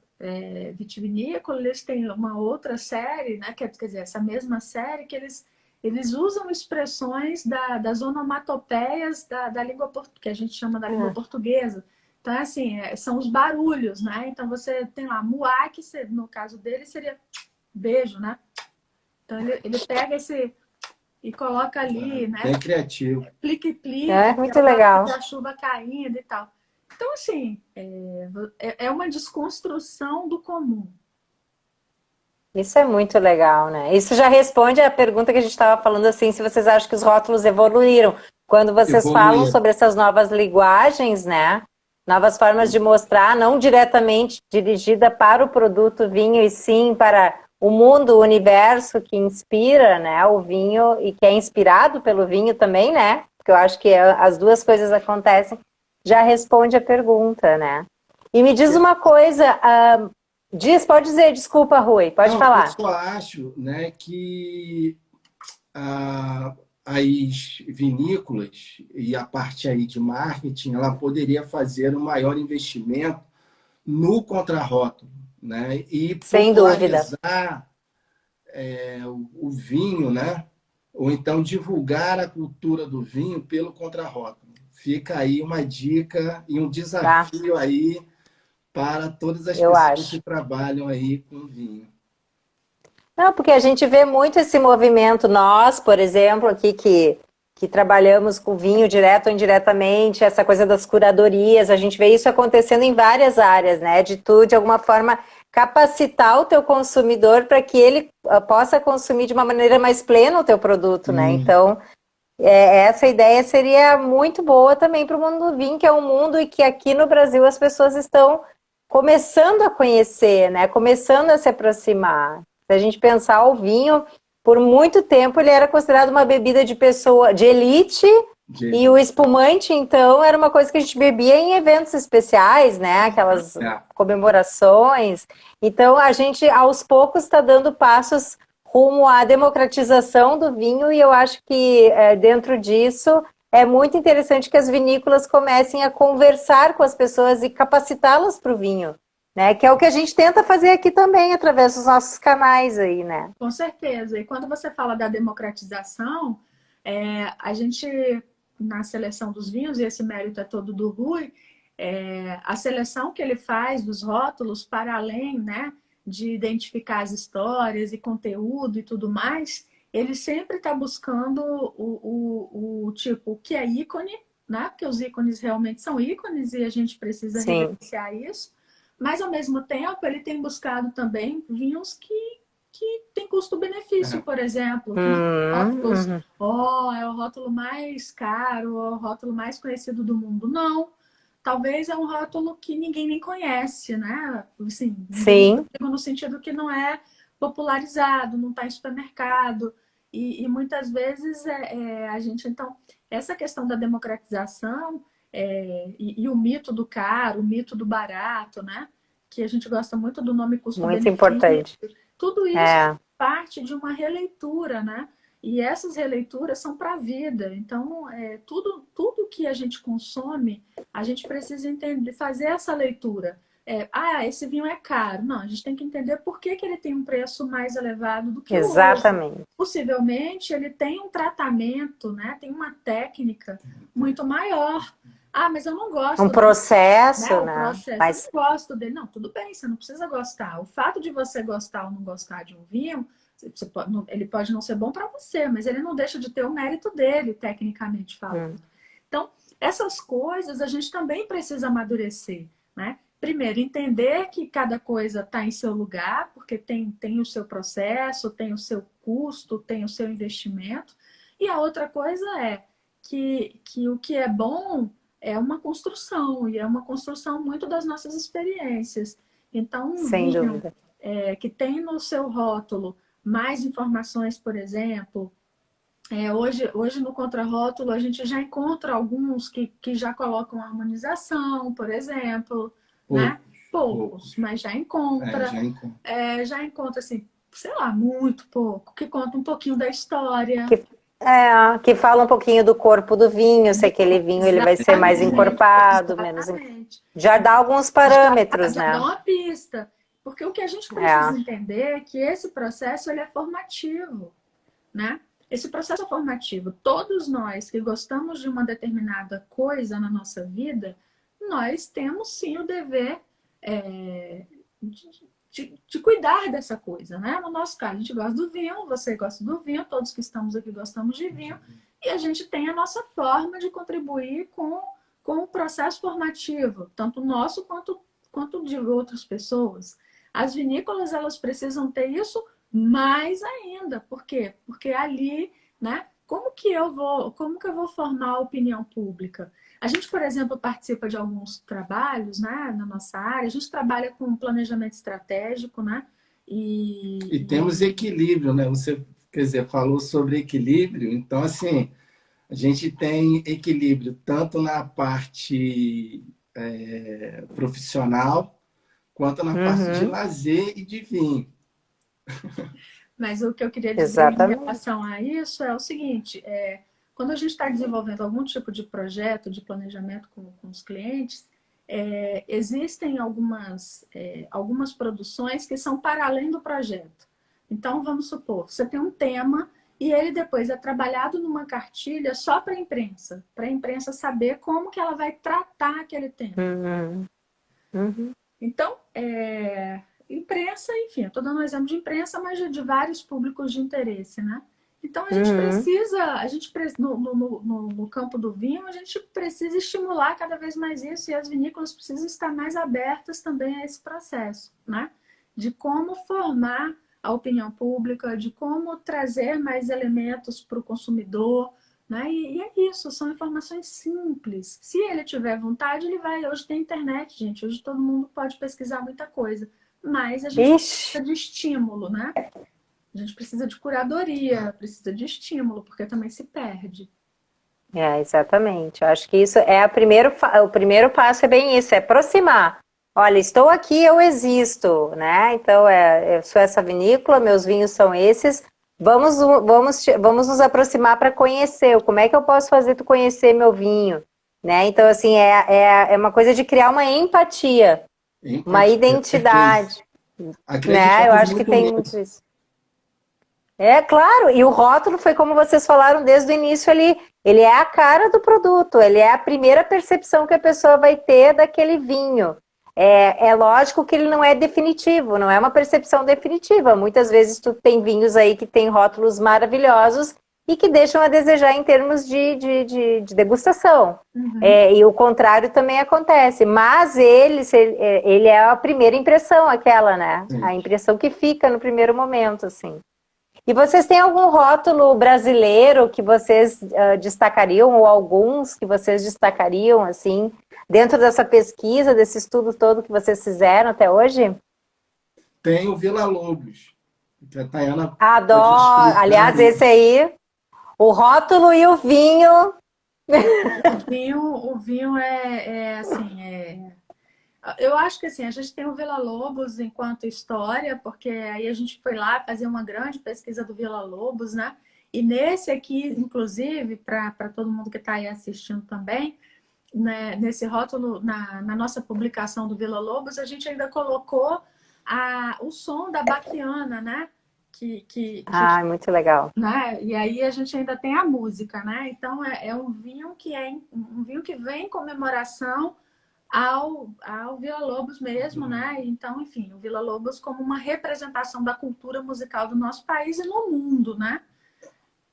vitivinícola, eles têm uma outra série, né? Quer dizer, essa mesma série que eles usam expressões das onomatopeias da língua que a gente chama da língua portuguesa. Então, assim, são os barulhos, né? Então, você tem lá, muá, que no caso dele seria beijo, né? Então, ele pega esse e coloca ali, né? Bem criativo. Plique-plique, Muito legal. a chuva caindo e tal. Então, assim, é uma desconstrução do comum. Isso é muito legal, né? Isso já responde à pergunta que a gente estava falando, assim, se vocês acham que os rótulos evoluíram. Quando vocês falam sobre essas novas linguagens, né? Novas formas de mostrar, não diretamente dirigida para o produto vinho, e sim para o mundo, o universo que inspira, né, o vinho e que é inspirado pelo vinho também, né? Porque eu acho que as duas coisas acontecem. Já responde a pergunta, né? E me diz uma coisa, pode dizer, desculpa, Rui, pode falar. Eu só acho, né, que as vinícolas e a parte aí de marketing, ela poderia fazer um maior investimento no contrarrótulo, né? E sem dúvida, o vinho, né? Ou então divulgar a cultura do vinho pelo contrarrótulo. Fica aí uma dica e um desafio aí para todas as pessoas que trabalham aí com vinho. Não, porque a gente vê muito esse movimento, nós, por exemplo, aqui que trabalhamos com vinho direto ou indiretamente, essa coisa das curadorias, a gente vê isso acontecendo em várias áreas, né? De tu, de alguma forma, capacitar o teu consumidor para que ele possa consumir de uma maneira mais plena o teu produto, né? Então, essa ideia seria muito boa também para o mundo do vinho, que é um mundo e que aqui no Brasil as pessoas estão começando a conhecer, né? Começando a se aproximar. Se a gente pensar o vinho, por muito tempo ele era considerado uma bebida de pessoa de elite, e o espumante, então, era uma coisa que a gente bebia em eventos especiais, né? Aquelas comemorações. Então, a gente, aos poucos, está dando passos rumo à democratização do vinho, e eu acho que dentro disso é muito interessante que as vinícolas comecem a conversar com as pessoas e capacitá-las para o vinho. Né? Que é o que a gente tenta fazer aqui também, através dos nossos canais aí, né? Com certeza. E quando você fala da democratização, a gente, na seleção dos vinhos, e esse mérito é todo do Rui, a seleção que ele faz dos rótulos, para além, né, de identificar as histórias e conteúdo e tudo mais, ele sempre está buscando o tipo, o que é ícone, né? Porque os ícones realmente são ícones e a gente precisa reverenciar isso. Mas, ao mesmo tempo, ele tem buscado também vinhos que tem custo-benefício, por exemplo. Rótulos, é o rótulo mais caro, é o rótulo mais conhecido do mundo. Não. Talvez é um rótulo que ninguém nem conhece, né? Assim, sim. No sentido que não é popularizado, não está em supermercado. E muitas vezes a gente... Então, essa questão da democratização... e o mito do caro, o mito do barato, né? Que a gente gosta muito do nome custo-benefício. Muito importante. Tudo isso é parte de uma releitura, né? E essas releituras são para a vida. Então, tudo que a gente consome, a gente precisa entender, fazer essa leitura. Esse vinho é caro. Não, a gente tem que entender por que ele tem um preço mais elevado do que o outro. Exatamente. Possivelmente, ele tem um tratamento, né? Tem uma técnica muito maior. Mas eu não gosto. Um processo, né? Mas... Eu não gosto dele. Não, tudo bem, você não precisa gostar. O fato de você gostar ou não gostar de um vinho Ele pode não ser bom para você, mas ele não deixa de ter o mérito dele, tecnicamente falando. Então, essas coisas a gente também precisa amadurecer, né? Primeiro, entender que cada coisa está em seu lugar, porque tem o seu processo, tem o seu custo, tem o seu investimento. E a outra coisa é que o que é bom é uma construção, e é uma construção muito das nossas experiências. Então, um Sem vinho dúvida. que tem no seu rótulo mais informações, por exemplo, hoje no contrarótulo a gente já encontra alguns que já colocam a harmonização, por exemplo, né? Poucos, mas já encontra. Já encontra, assim, sei lá, muito pouco, que conta um pouquinho da história. Que fala um pouquinho do corpo do vinho, se aquele vinho ele vai ser mais encorpado, menos... Já dá alguns parâmetros, já né? dá uma pista. Porque o que a gente precisa entender é que esse processo ele é formativo, né? Esse processo formativo, todos nós que gostamos de uma determinada coisa na nossa vida, nós temos sim o dever de cuidar dessa coisa, né? No nosso caso, a gente gosta do vinho, você gosta do vinho, todos que estamos aqui gostamos de vinho, e a gente tem a nossa forma de contribuir com o processo formativo, tanto nosso quanto de outras pessoas. As vinícolas, elas precisam ter isso mais ainda. Por quê? Porque ali, né? Como que eu vou formar a opinião pública? A gente, por exemplo, participa de alguns trabalhos, né, na nossa área. A gente trabalha com planejamento estratégico, né? E temos equilíbrio, né? Você, quer dizer, falou sobre equilíbrio. Então, assim, a gente tem equilíbrio tanto na parte profissional quanto na parte de lazer e de vinho. Mas o que eu queria dizer em relação a isso é o seguinte, quando a gente está desenvolvendo algum tipo de projeto, de planejamento com os clientes, existem algumas produções que são para além do projeto. Então, vamos supor, você tem um tema e ele depois é trabalhado numa cartilha só para a imprensa saber como que ela vai tratar aquele tema. Então, imprensa, enfim, eu estou dando um exemplo de imprensa, mas de vários públicos de interesse, né? Então, a gente precisa, no campo do vinho, a gente precisa estimular cada vez mais isso, e as vinícolas precisam estar mais abertas também a esse processo, né? De como formar a opinião pública, de como trazer mais elementos para o consumidor, né? E é isso, são informações simples. Se ele tiver vontade, ele vai. Hoje tem internet, gente, hoje todo mundo pode pesquisar muita coisa. Mas a gente precisa de estímulo, né? A gente precisa de curadoria, precisa de estímulo, porque também se perde. Exatamente. Eu acho que isso é o primeiro passo, é bem isso, é aproximar. Olha, estou aqui, eu existo, né? Então, eu sou essa vinícola, meus vinhos são esses. Vamos nos aproximar para conhecer. Como é que eu posso fazer tu conhecer meu vinho? Né? Então, assim, é uma coisa de criar uma empatia. Uma identidade, né? Eu acho que tem muito isso. Claro, e o rótulo foi como vocês falaram desde o início ali, ele é a cara do produto, ele é a primeira percepção que a pessoa vai ter daquele vinho. É lógico que ele não é definitivo, não é uma percepção definitiva. Muitas vezes tu tem vinhos aí que tem rótulos maravilhosos e que deixam a desejar em termos de degustação. E o contrário também acontece. Mas ele é a primeira impressão, aquela, né? A impressão que fica no primeiro momento, assim. E vocês têm algum rótulo brasileiro que vocês destacariam, ou alguns que vocês destacariam, assim, dentro dessa pesquisa, desse estudo todo que vocês fizeram até hoje? Tem o Villa Lobos, que a Tayana... Adoro! Aliás, esse aí... O rótulo e o vinho. O vinho assim, eu acho que assim, a gente tem o Villa Lobos enquanto história, porque aí a gente foi lá fazer uma grande pesquisa do Villa Lobos, né? E nesse aqui, inclusive, para todo mundo que está aí assistindo também, né, nesse rótulo, na nossa publicação do Villa Lobos, a gente ainda colocou o som da baquiana, né? Muito legal. Né? E aí a gente ainda tem a música, né? Então é um vinho que vem em comemoração ao Villa-Lobos mesmo, né? Então, enfim, o Villa-Lobos como uma representação da cultura musical do nosso país e no mundo, né?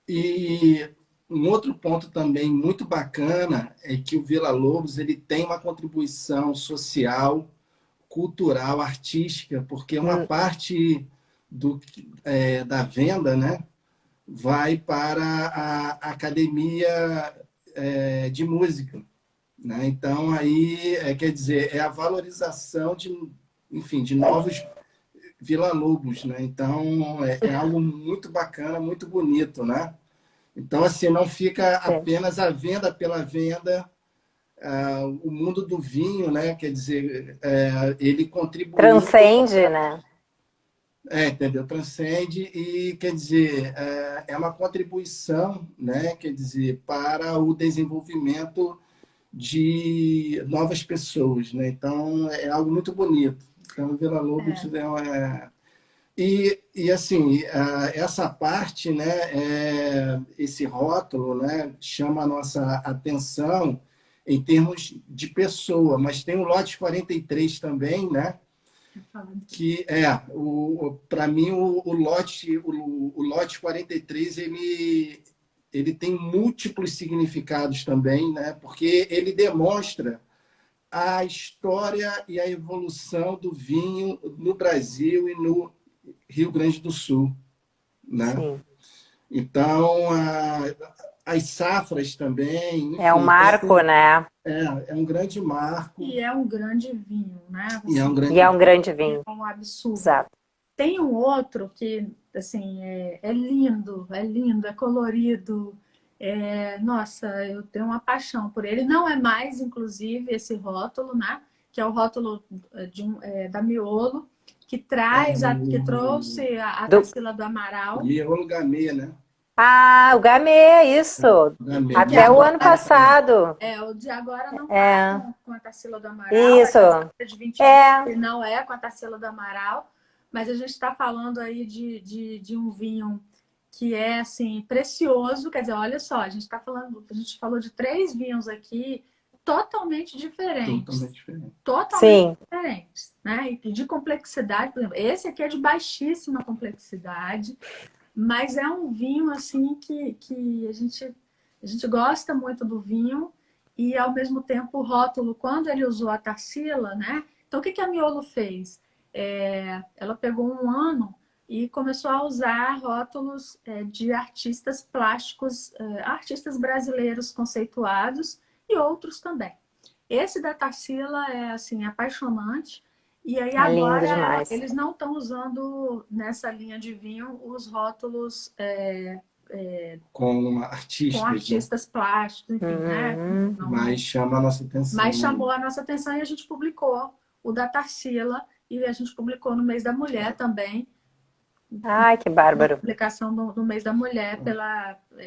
E um outro ponto também muito bacana é que o Villa-Lobos ele tem uma contribuição social, cultural, artística, porque uma Hum, parte da venda, né, vai para a academia de música, né? Então aí quer dizer é a valorização enfim, de novos Villa-Lobos, né? Então é algo muito bacana, muito bonito, né? Então assim não fica sim. apenas a venda pela venda, o mundo do vinho, né? Quer dizer, ele contribuiu Transcende, né? entendeu? Transcende e, quer dizer, é uma contribuição, né? Quer dizer, para o desenvolvimento de novas pessoas, né? Então, é algo muito bonito. Então, o Vila Lobos É, e assim, essa parte, né, esse rótulo, né, chama a nossa atenção em termos de pessoa, mas tem o lote 43 também, né, que para mim o lote 43 ele tem múltiplos significados também, né? Porque ele demonstra a história e a evolução do vinho no Brasil e no Rio Grande do Sul, né? Sim. Então, as safras também, É um enfim, marco, né? é um grande marco e é um grande vinho, né? e é um Assim, E é grande um grande é vinho. um absurdo. Exato. Tem um outro que, assim, é lindo, é colorido. Nossa, eu tenho uma paixão por ele. Não é mais, inclusive, esse rótulo, né? Que é o rótulo da Miolo, que que trouxe a Do... Tarsila do Amaral. e é o Gamay, né? Ah, o Gamay, isso. Gamay, O de Até o ano agora, passado. o de agora não tá É, com a Tarsila do Amaral. isso. Essa história de 20 anos É, não é com a Tarsila do Amaral. Mas a gente está falando aí de um vinho que é assim precioso. Quer dizer, olha só, a gente falou de três vinhos aqui totalmente diferente. totalmente sim. diferentes, né? E de complexidade, por exemplo, esse aqui é de baixíssima complexidade, mas é um vinho assim que a gente gosta muito do vinho e ao mesmo tempo o rótulo, quando ele usou a Tarsila, né? Então o que a Miolo fez? Ela pegou um ano e começou a usar rótulos de artistas plásticos, artistas brasileiros conceituados e outros também. Esse da Tarsila é assim apaixonante. E aí É lindo agora demais. eles não estão usando nessa linha de vinho os rótulos Com com artistas, né? artistas plásticos, enfim, né? Uhum. Mas chama a nossa atenção, Mas né? chamou a nossa atenção e a gente publicou o da Tarsila e a gente publicou no mês da mulher também, Ai, que uma bárbaro. publicação do mês da mulher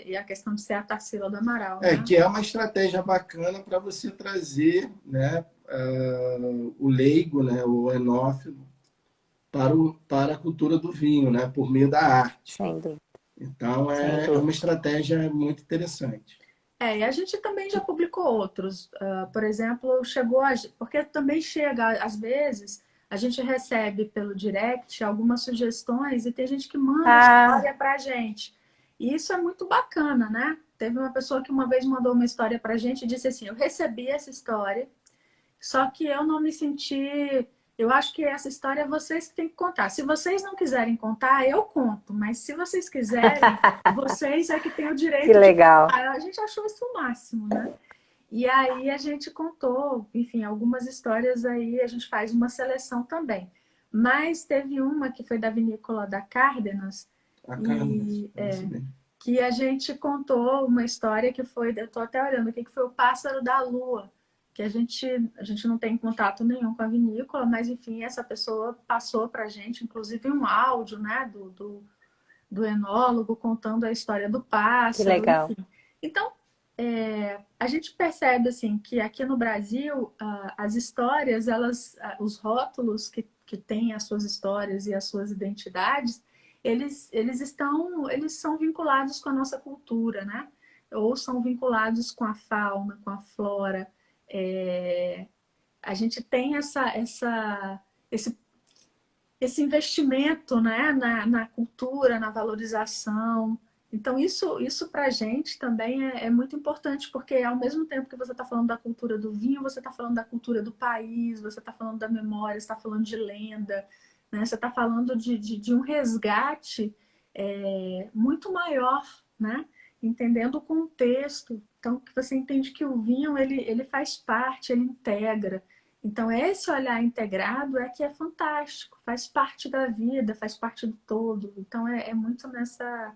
e a questão de ser a Tarsila do Amaral, né? Que é uma estratégia bacana para você trazer, né, o leigo, né, o enófilo, para a cultura do vinho, né, por meio da arte. Sem dúvida, Então, sem é uma dúvida. estratégia muito interessante. E a gente também já publicou outros. Por exemplo, chegou a... Porque também chega, às vezes, a gente recebe pelo direct algumas sugestões e tem gente que manda Ah, história para a gente. E isso é muito bacana, né? Teve uma pessoa que uma vez mandou uma história para a gente e disse assim: eu recebi essa história, só que eu não me senti. Eu acho que essa história é vocês que têm que contar. Se vocês não quiserem contar, eu conto. Mas se vocês quiserem, vocês é que têm o que direito de legal. contar. A gente achou isso o máximo, né? E aí a gente contou, enfim, algumas histórias aí, a gente faz uma seleção também. Mas teve uma que foi da vinícola da Cárdenas, A carne, e é isso mesmo. que a gente contou uma história que foi, eu estou até olhando aqui, que foi o Pássaro da Lua, que a gente não tem contato nenhum com a vinícola, mas enfim, essa pessoa passou para a gente, inclusive um áudio, né, do enólogo contando a história do Que pássaro, legal. enfim. Então, a gente percebe assim que aqui no Brasil as histórias, os rótulos que têm as suas histórias e as suas identidades, eles são vinculados com a nossa cultura, né? Ou são vinculados com a fauna, com a flora. a gente tem esse investimento, né, na cultura, na valorização. Então, isso para a gente também é muito importante, porque ao mesmo tempo que você está falando da cultura do vinho, você está falando da cultura do país, você está falando da memória, você está falando de lenda, né? Você está falando de um resgate muito maior, né? Entendendo o contexto. Então, que você entende que o vinho, ele faz parte, ele integra. Então, esse olhar integrado é que é fantástico, faz parte da vida, faz parte do todo. Então, é muito nessa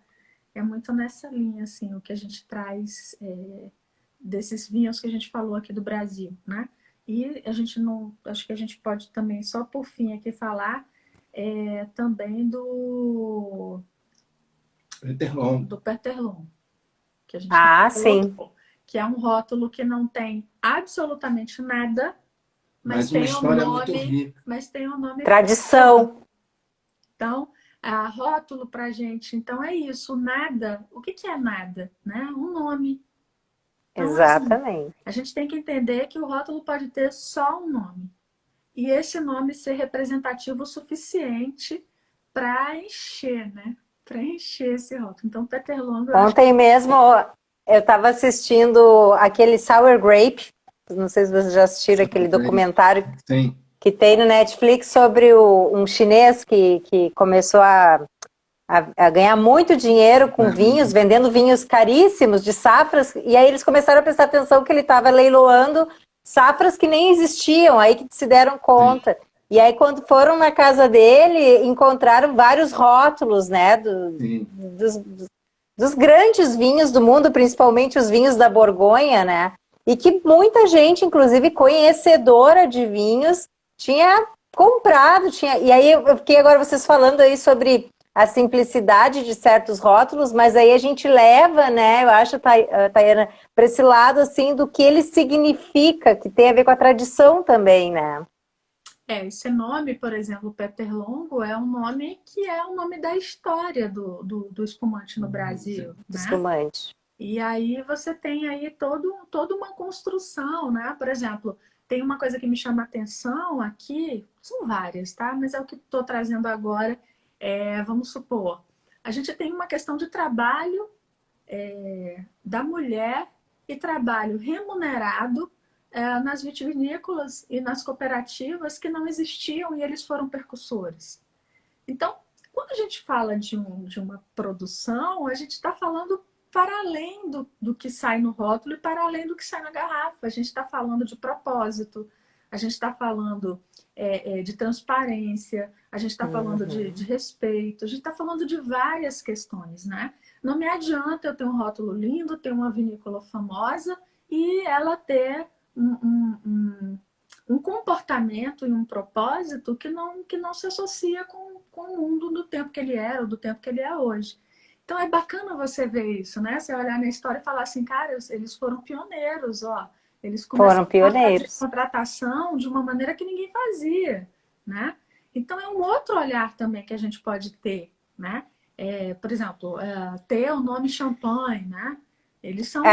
linha, assim, o que a gente traz desses vinhos que a gente falou aqui do Brasil, né? E a gente não... Acho que a gente pode também, só por fim aqui, falar também do Peterlon, que a gente falou, sim. que é um rótulo que não tem absolutamente nada, mas uma história muito rica. Mas tem um nome... Tradição. Então, a rótulo para a gente, então é isso, nada. O que é nada? Né? Um nome. Então, Exatamente. assim, a gente tem que entender que o rótulo pode ter só um nome. E esse nome ser representativo o suficiente para encher, né? Para encher esse rótulo. Então, Peterlong... Ontem mesmo eu estava assistindo aquele Sour Grape, não sei se vocês já assistiram aquele documentário Sim. que tem no Netflix sobre um chinês que começou a ganhar muito dinheiro com vinhos, vendendo vinhos caríssimos de safras, e aí eles começaram a prestar atenção que ele estava leiloando safras que nem existiam, aí que se deram conta. Sim. E aí quando foram na casa dele, encontraram vários rótulos, né, dos grandes vinhos do mundo, principalmente os vinhos da Borgonha, né, e que muita gente, inclusive conhecedora de vinhos, tinha comprado, e aí eu fiquei agora vocês falando aí sobre a simplicidade de certos rótulos, mas aí a gente leva, né, eu acho, Tayana, para esse lado, assim, do que ele significa, que tem a ver com a tradição também, né? Esse nome, por exemplo, Peterlongo, é um nome que é o nome da história do espumante no Brasil. Do espumante. E aí você tem aí toda uma construção, né? Por exemplo, tem uma coisa que me chama a atenção aqui, são várias, tá? Mas é o que estou trazendo agora. Vamos supor, a gente tem uma questão de trabalho da mulher e trabalho remunerado nas vitivinícolas e nas cooperativas que não existiam e eles foram percussores. Então, quando a gente fala de uma produção, a gente está falando para além do que sai no rótulo e para além do que sai na garrafa. A gente está falando de propósito, a gente está falando de transparência, a gente está falando de respeito, a gente está falando de várias questões, né? Não me adianta eu ter um rótulo lindo, ter uma vinícola famosa e ela ter um comportamento e um propósito que não se associa com o mundo do tempo que ele era ou do tempo que ele é hoje. Então é bacana você ver isso, né? Você olhar na história e falar assim, cara, eles foram pioneiros, ó. Eles começaram a fazer contratação de uma maneira que ninguém fazia, né? Então é um outro olhar também que a gente pode ter, né? Por exemplo, ter o nome Champagne, né? Eles são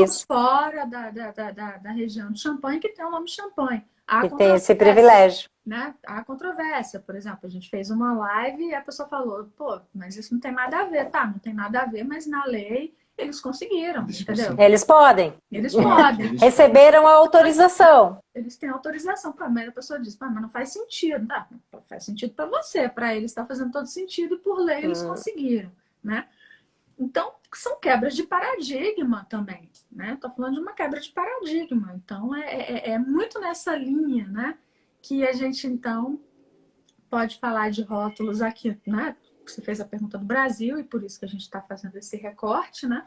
os fora da região de Champagne que tem o nome Champagne. E tem esse privilégio. Né? Há controvérsia, por exemplo, a gente fez uma live e a pessoa falou, pô, mas isso não tem nada a ver, tá? Não tem nada a ver, mas na lei eles conseguiram, entendeu? Eles podem. Eles podem. Receberam a autorização. Eles têm autorização, mas a pessoa diz, mas não faz sentido. Tá? Faz sentido para você, para eles está fazendo todo sentido e por lei eles conseguiram, né? Então, são quebras de paradigma também, né? Estou falando de uma quebra de paradigma. Então, é muito nessa linha, né? Que a gente, então, pode falar de rótulos aqui, né? Você fez a pergunta do Brasil e por isso que a gente está fazendo esse recorte, né?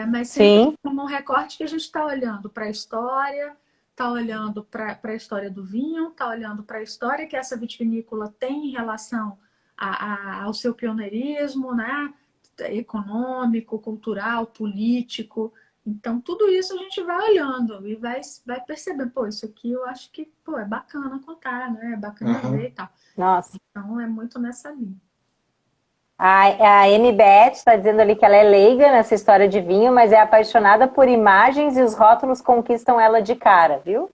Mas sempre como um recorte que a gente está olhando para a história, está olhando para a história do vinho, está olhando para a história que essa vitivinícola tem em relação ao seu pioneirismo, né? Econômico, cultural, político. Então, tudo isso a gente vai olhando e vai percebendo, pô, isso aqui eu acho que, pô, é bacana contar, né? É bacana ver e tal. Nossa. Então, é muito nessa linha. A MBet está dizendo ali que ela é leiga nessa história de vinho, mas é apaixonada por imagens e os rótulos conquistam ela de cara, viu?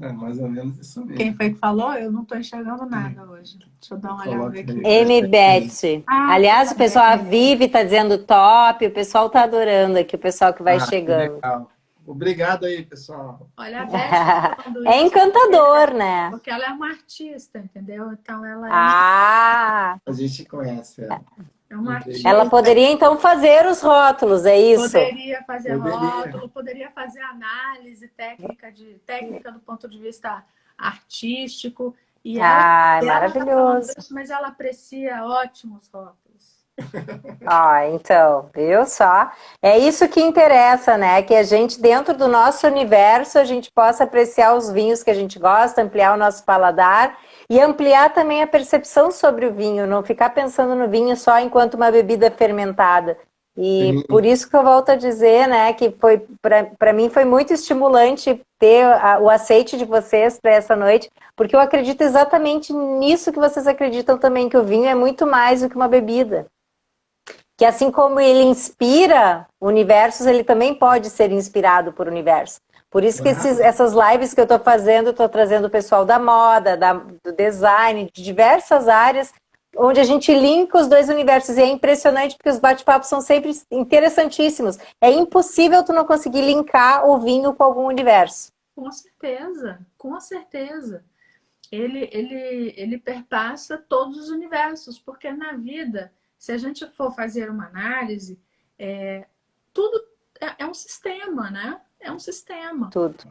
É mais ou menos isso Quem mesmo. foi que falou? Eu não estou enxergando nada hoje. Deixa eu dar uma olhada Coloca aqui. aí. MBet. Foi Aliás, a o pessoal, a Beth. Vivi tá dizendo top, o pessoal tá adorando aqui, o pessoal que vai Ah, que chegando. legal. Obrigado aí, pessoal. Olha, a Beth está falando É isso encantador, né? porque ela é uma artista, entendeu? Então ela Ah, A gente conhece ela. é uma ela artista. poderia então fazer os rótulos, é isso? Poderia fazer Poderia. rótulo, poderia fazer análise técnica do ponto de vista artístico. E Ai, ela está falando maravilhoso. isso, mas ela aprecia ótimos rótulos. Ah, então, viu só? É isso que interessa, né? Que a gente, dentro do nosso universo, a gente possa apreciar os vinhos que a gente gosta, ampliar o nosso paladar e ampliar também a percepção sobre o vinho, não ficar pensando no vinho só enquanto uma bebida fermentada. E por Sim. isso que eu volto a dizer, né, que foi para mim foi muito estimulante ter o aceite de vocês para essa noite, porque eu acredito exatamente nisso que vocês acreditam também, que o vinho é muito mais do que uma bebida. Que assim como ele inspira universos, ele também pode ser inspirado por universo. Por isso que Claro. essas lives que eu estou fazendo, eu estou trazendo o pessoal da moda, do design, de diversas áreas, onde a gente linka os dois universos. E é impressionante porque os bate-papos são sempre interessantíssimos. É impossível tu não conseguir linkar o vinho com algum universo. Com certeza, com certeza. Ele perpassa todos os universos, porque na vida, se a gente for fazer uma análise, tudo é um sistema, né? É um sistema. Tudo.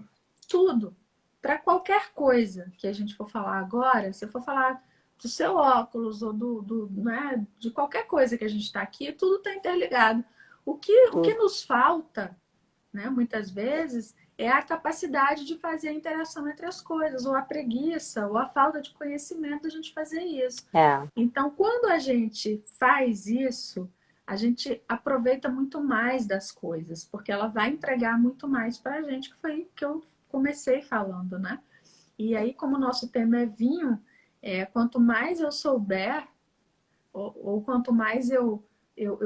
Tudo. Para qualquer coisa que a gente for falar agora, se eu for falar do seu óculos ou né, de qualquer coisa que a gente está aqui, tudo está interligado. O que nos falta, né, muitas vezes, é a capacidade de fazer a interação entre as coisas, ou a preguiça, ou a falta de conhecimento da gente fazer isso. É. Então, quando a gente faz isso, a gente aproveita muito mais das coisas, porque ela vai entregar muito mais para a gente, que foi que eu comecei falando, né? E aí, como o nosso tema é vinho, quanto mais eu souber, ou quanto mais eu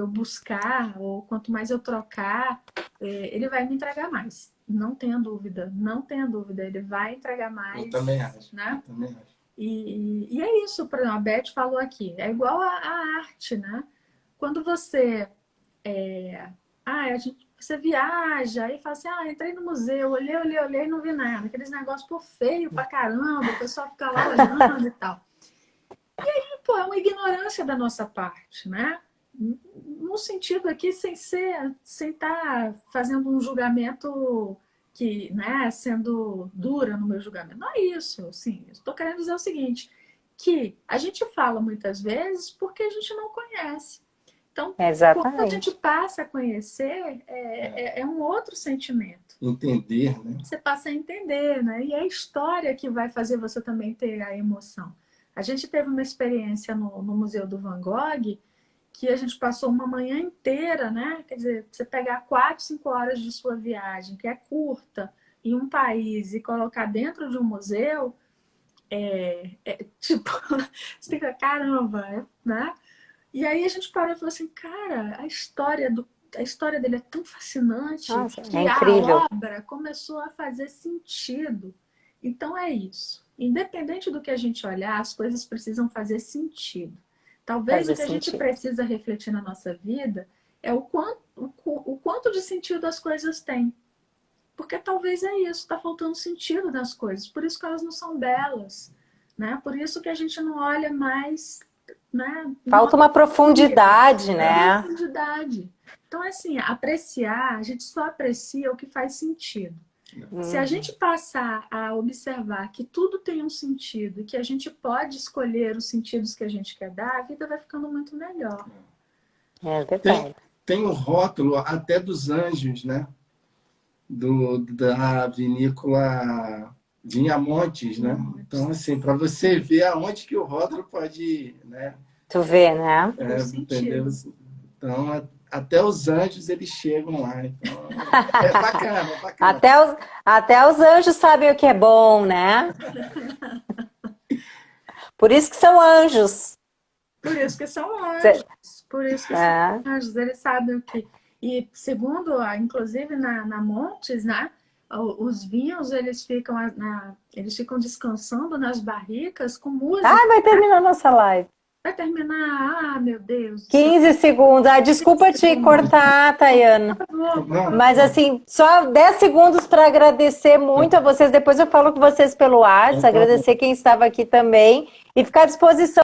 buscar, ou quanto mais eu trocar, ele vai me entregar mais. Não tenha dúvida, não tenha dúvida, ele vai entregar mais. Eu também acho. Né? Eu também acho. E é isso, por exemplo, a Beth falou aqui, é igual a arte, né? Quando você você viaja e fala assim, entrei no museu, olhei, não vi nada. Aqueles negócios, pô, feio pra caramba, o pessoal fica lá olhando e tal. E aí, pô, é uma ignorância da nossa parte, né? No sentido aqui, sem estar fazendo um julgamento que, né, sendo dura no meu julgamento. Não é isso, assim. Estou querendo dizer o seguinte, que a gente fala muitas vezes porque a gente não conhece. Então, quando a gente passa a conhecer, é um outro sentimento. Entender, né? Você passa a entender, né? E é a história que vai fazer você também ter a emoção. A gente teve uma experiência no Museu do Van Gogh, que a gente passou uma manhã inteira, né? Quer dizer, você pegar 4, 5 horas de sua viagem, que é curta, em um país, e colocar dentro de um museu, tipo, você fica, caramba, né? E aí a gente parou e falou assim, cara, a história dele é tão fascinante. Nossa, que é incrível. a obra começou a fazer sentido. Então é isso. Independente do que a gente olhar, as coisas precisam fazer sentido. Talvez o que a gente precisa refletir na nossa vida é o quanto de sentido as coisas têm. Porque talvez é isso, está faltando sentido nas coisas. Por isso que elas não são belas. Né? Por isso que a gente não olha mais... Né? Falta uma profundidade, né? Profundidade. Então, assim, apreciar, a gente só aprecia o que faz sentido. Se a gente passar a observar que tudo tem um sentido e que a gente pode escolher os sentidos que a gente quer dar, a vida vai ficando muito melhor. É verdade. Tem um rótulo até dos anjos, né? Da vinícola Vinhamontes, né? Então, assim, para você ver aonde que o rótulo pode ir, né? Tu vê, né? Entendeu? Então, até os anjos, eles chegam lá. Então, é bacana, é bacana. Até os anjos sabem o que é bom, né? Por isso que são anjos. Por isso que são anjos. Por isso que são anjos. Eles sabem o que... E segundo, inclusive na Montes, né? os vinhos, eles ficam descansando nas barricas com música. Ah, vai terminar nossa live. Vai terminar, meu Deus. 15 segundos. Ah, desculpa te cortar, Tayana. Mas assim, só 10 segundos para agradecer muito a vocês. Depois eu falo com vocês pelo WhatsApp, agradecer quem estava aqui também e ficar à disposição.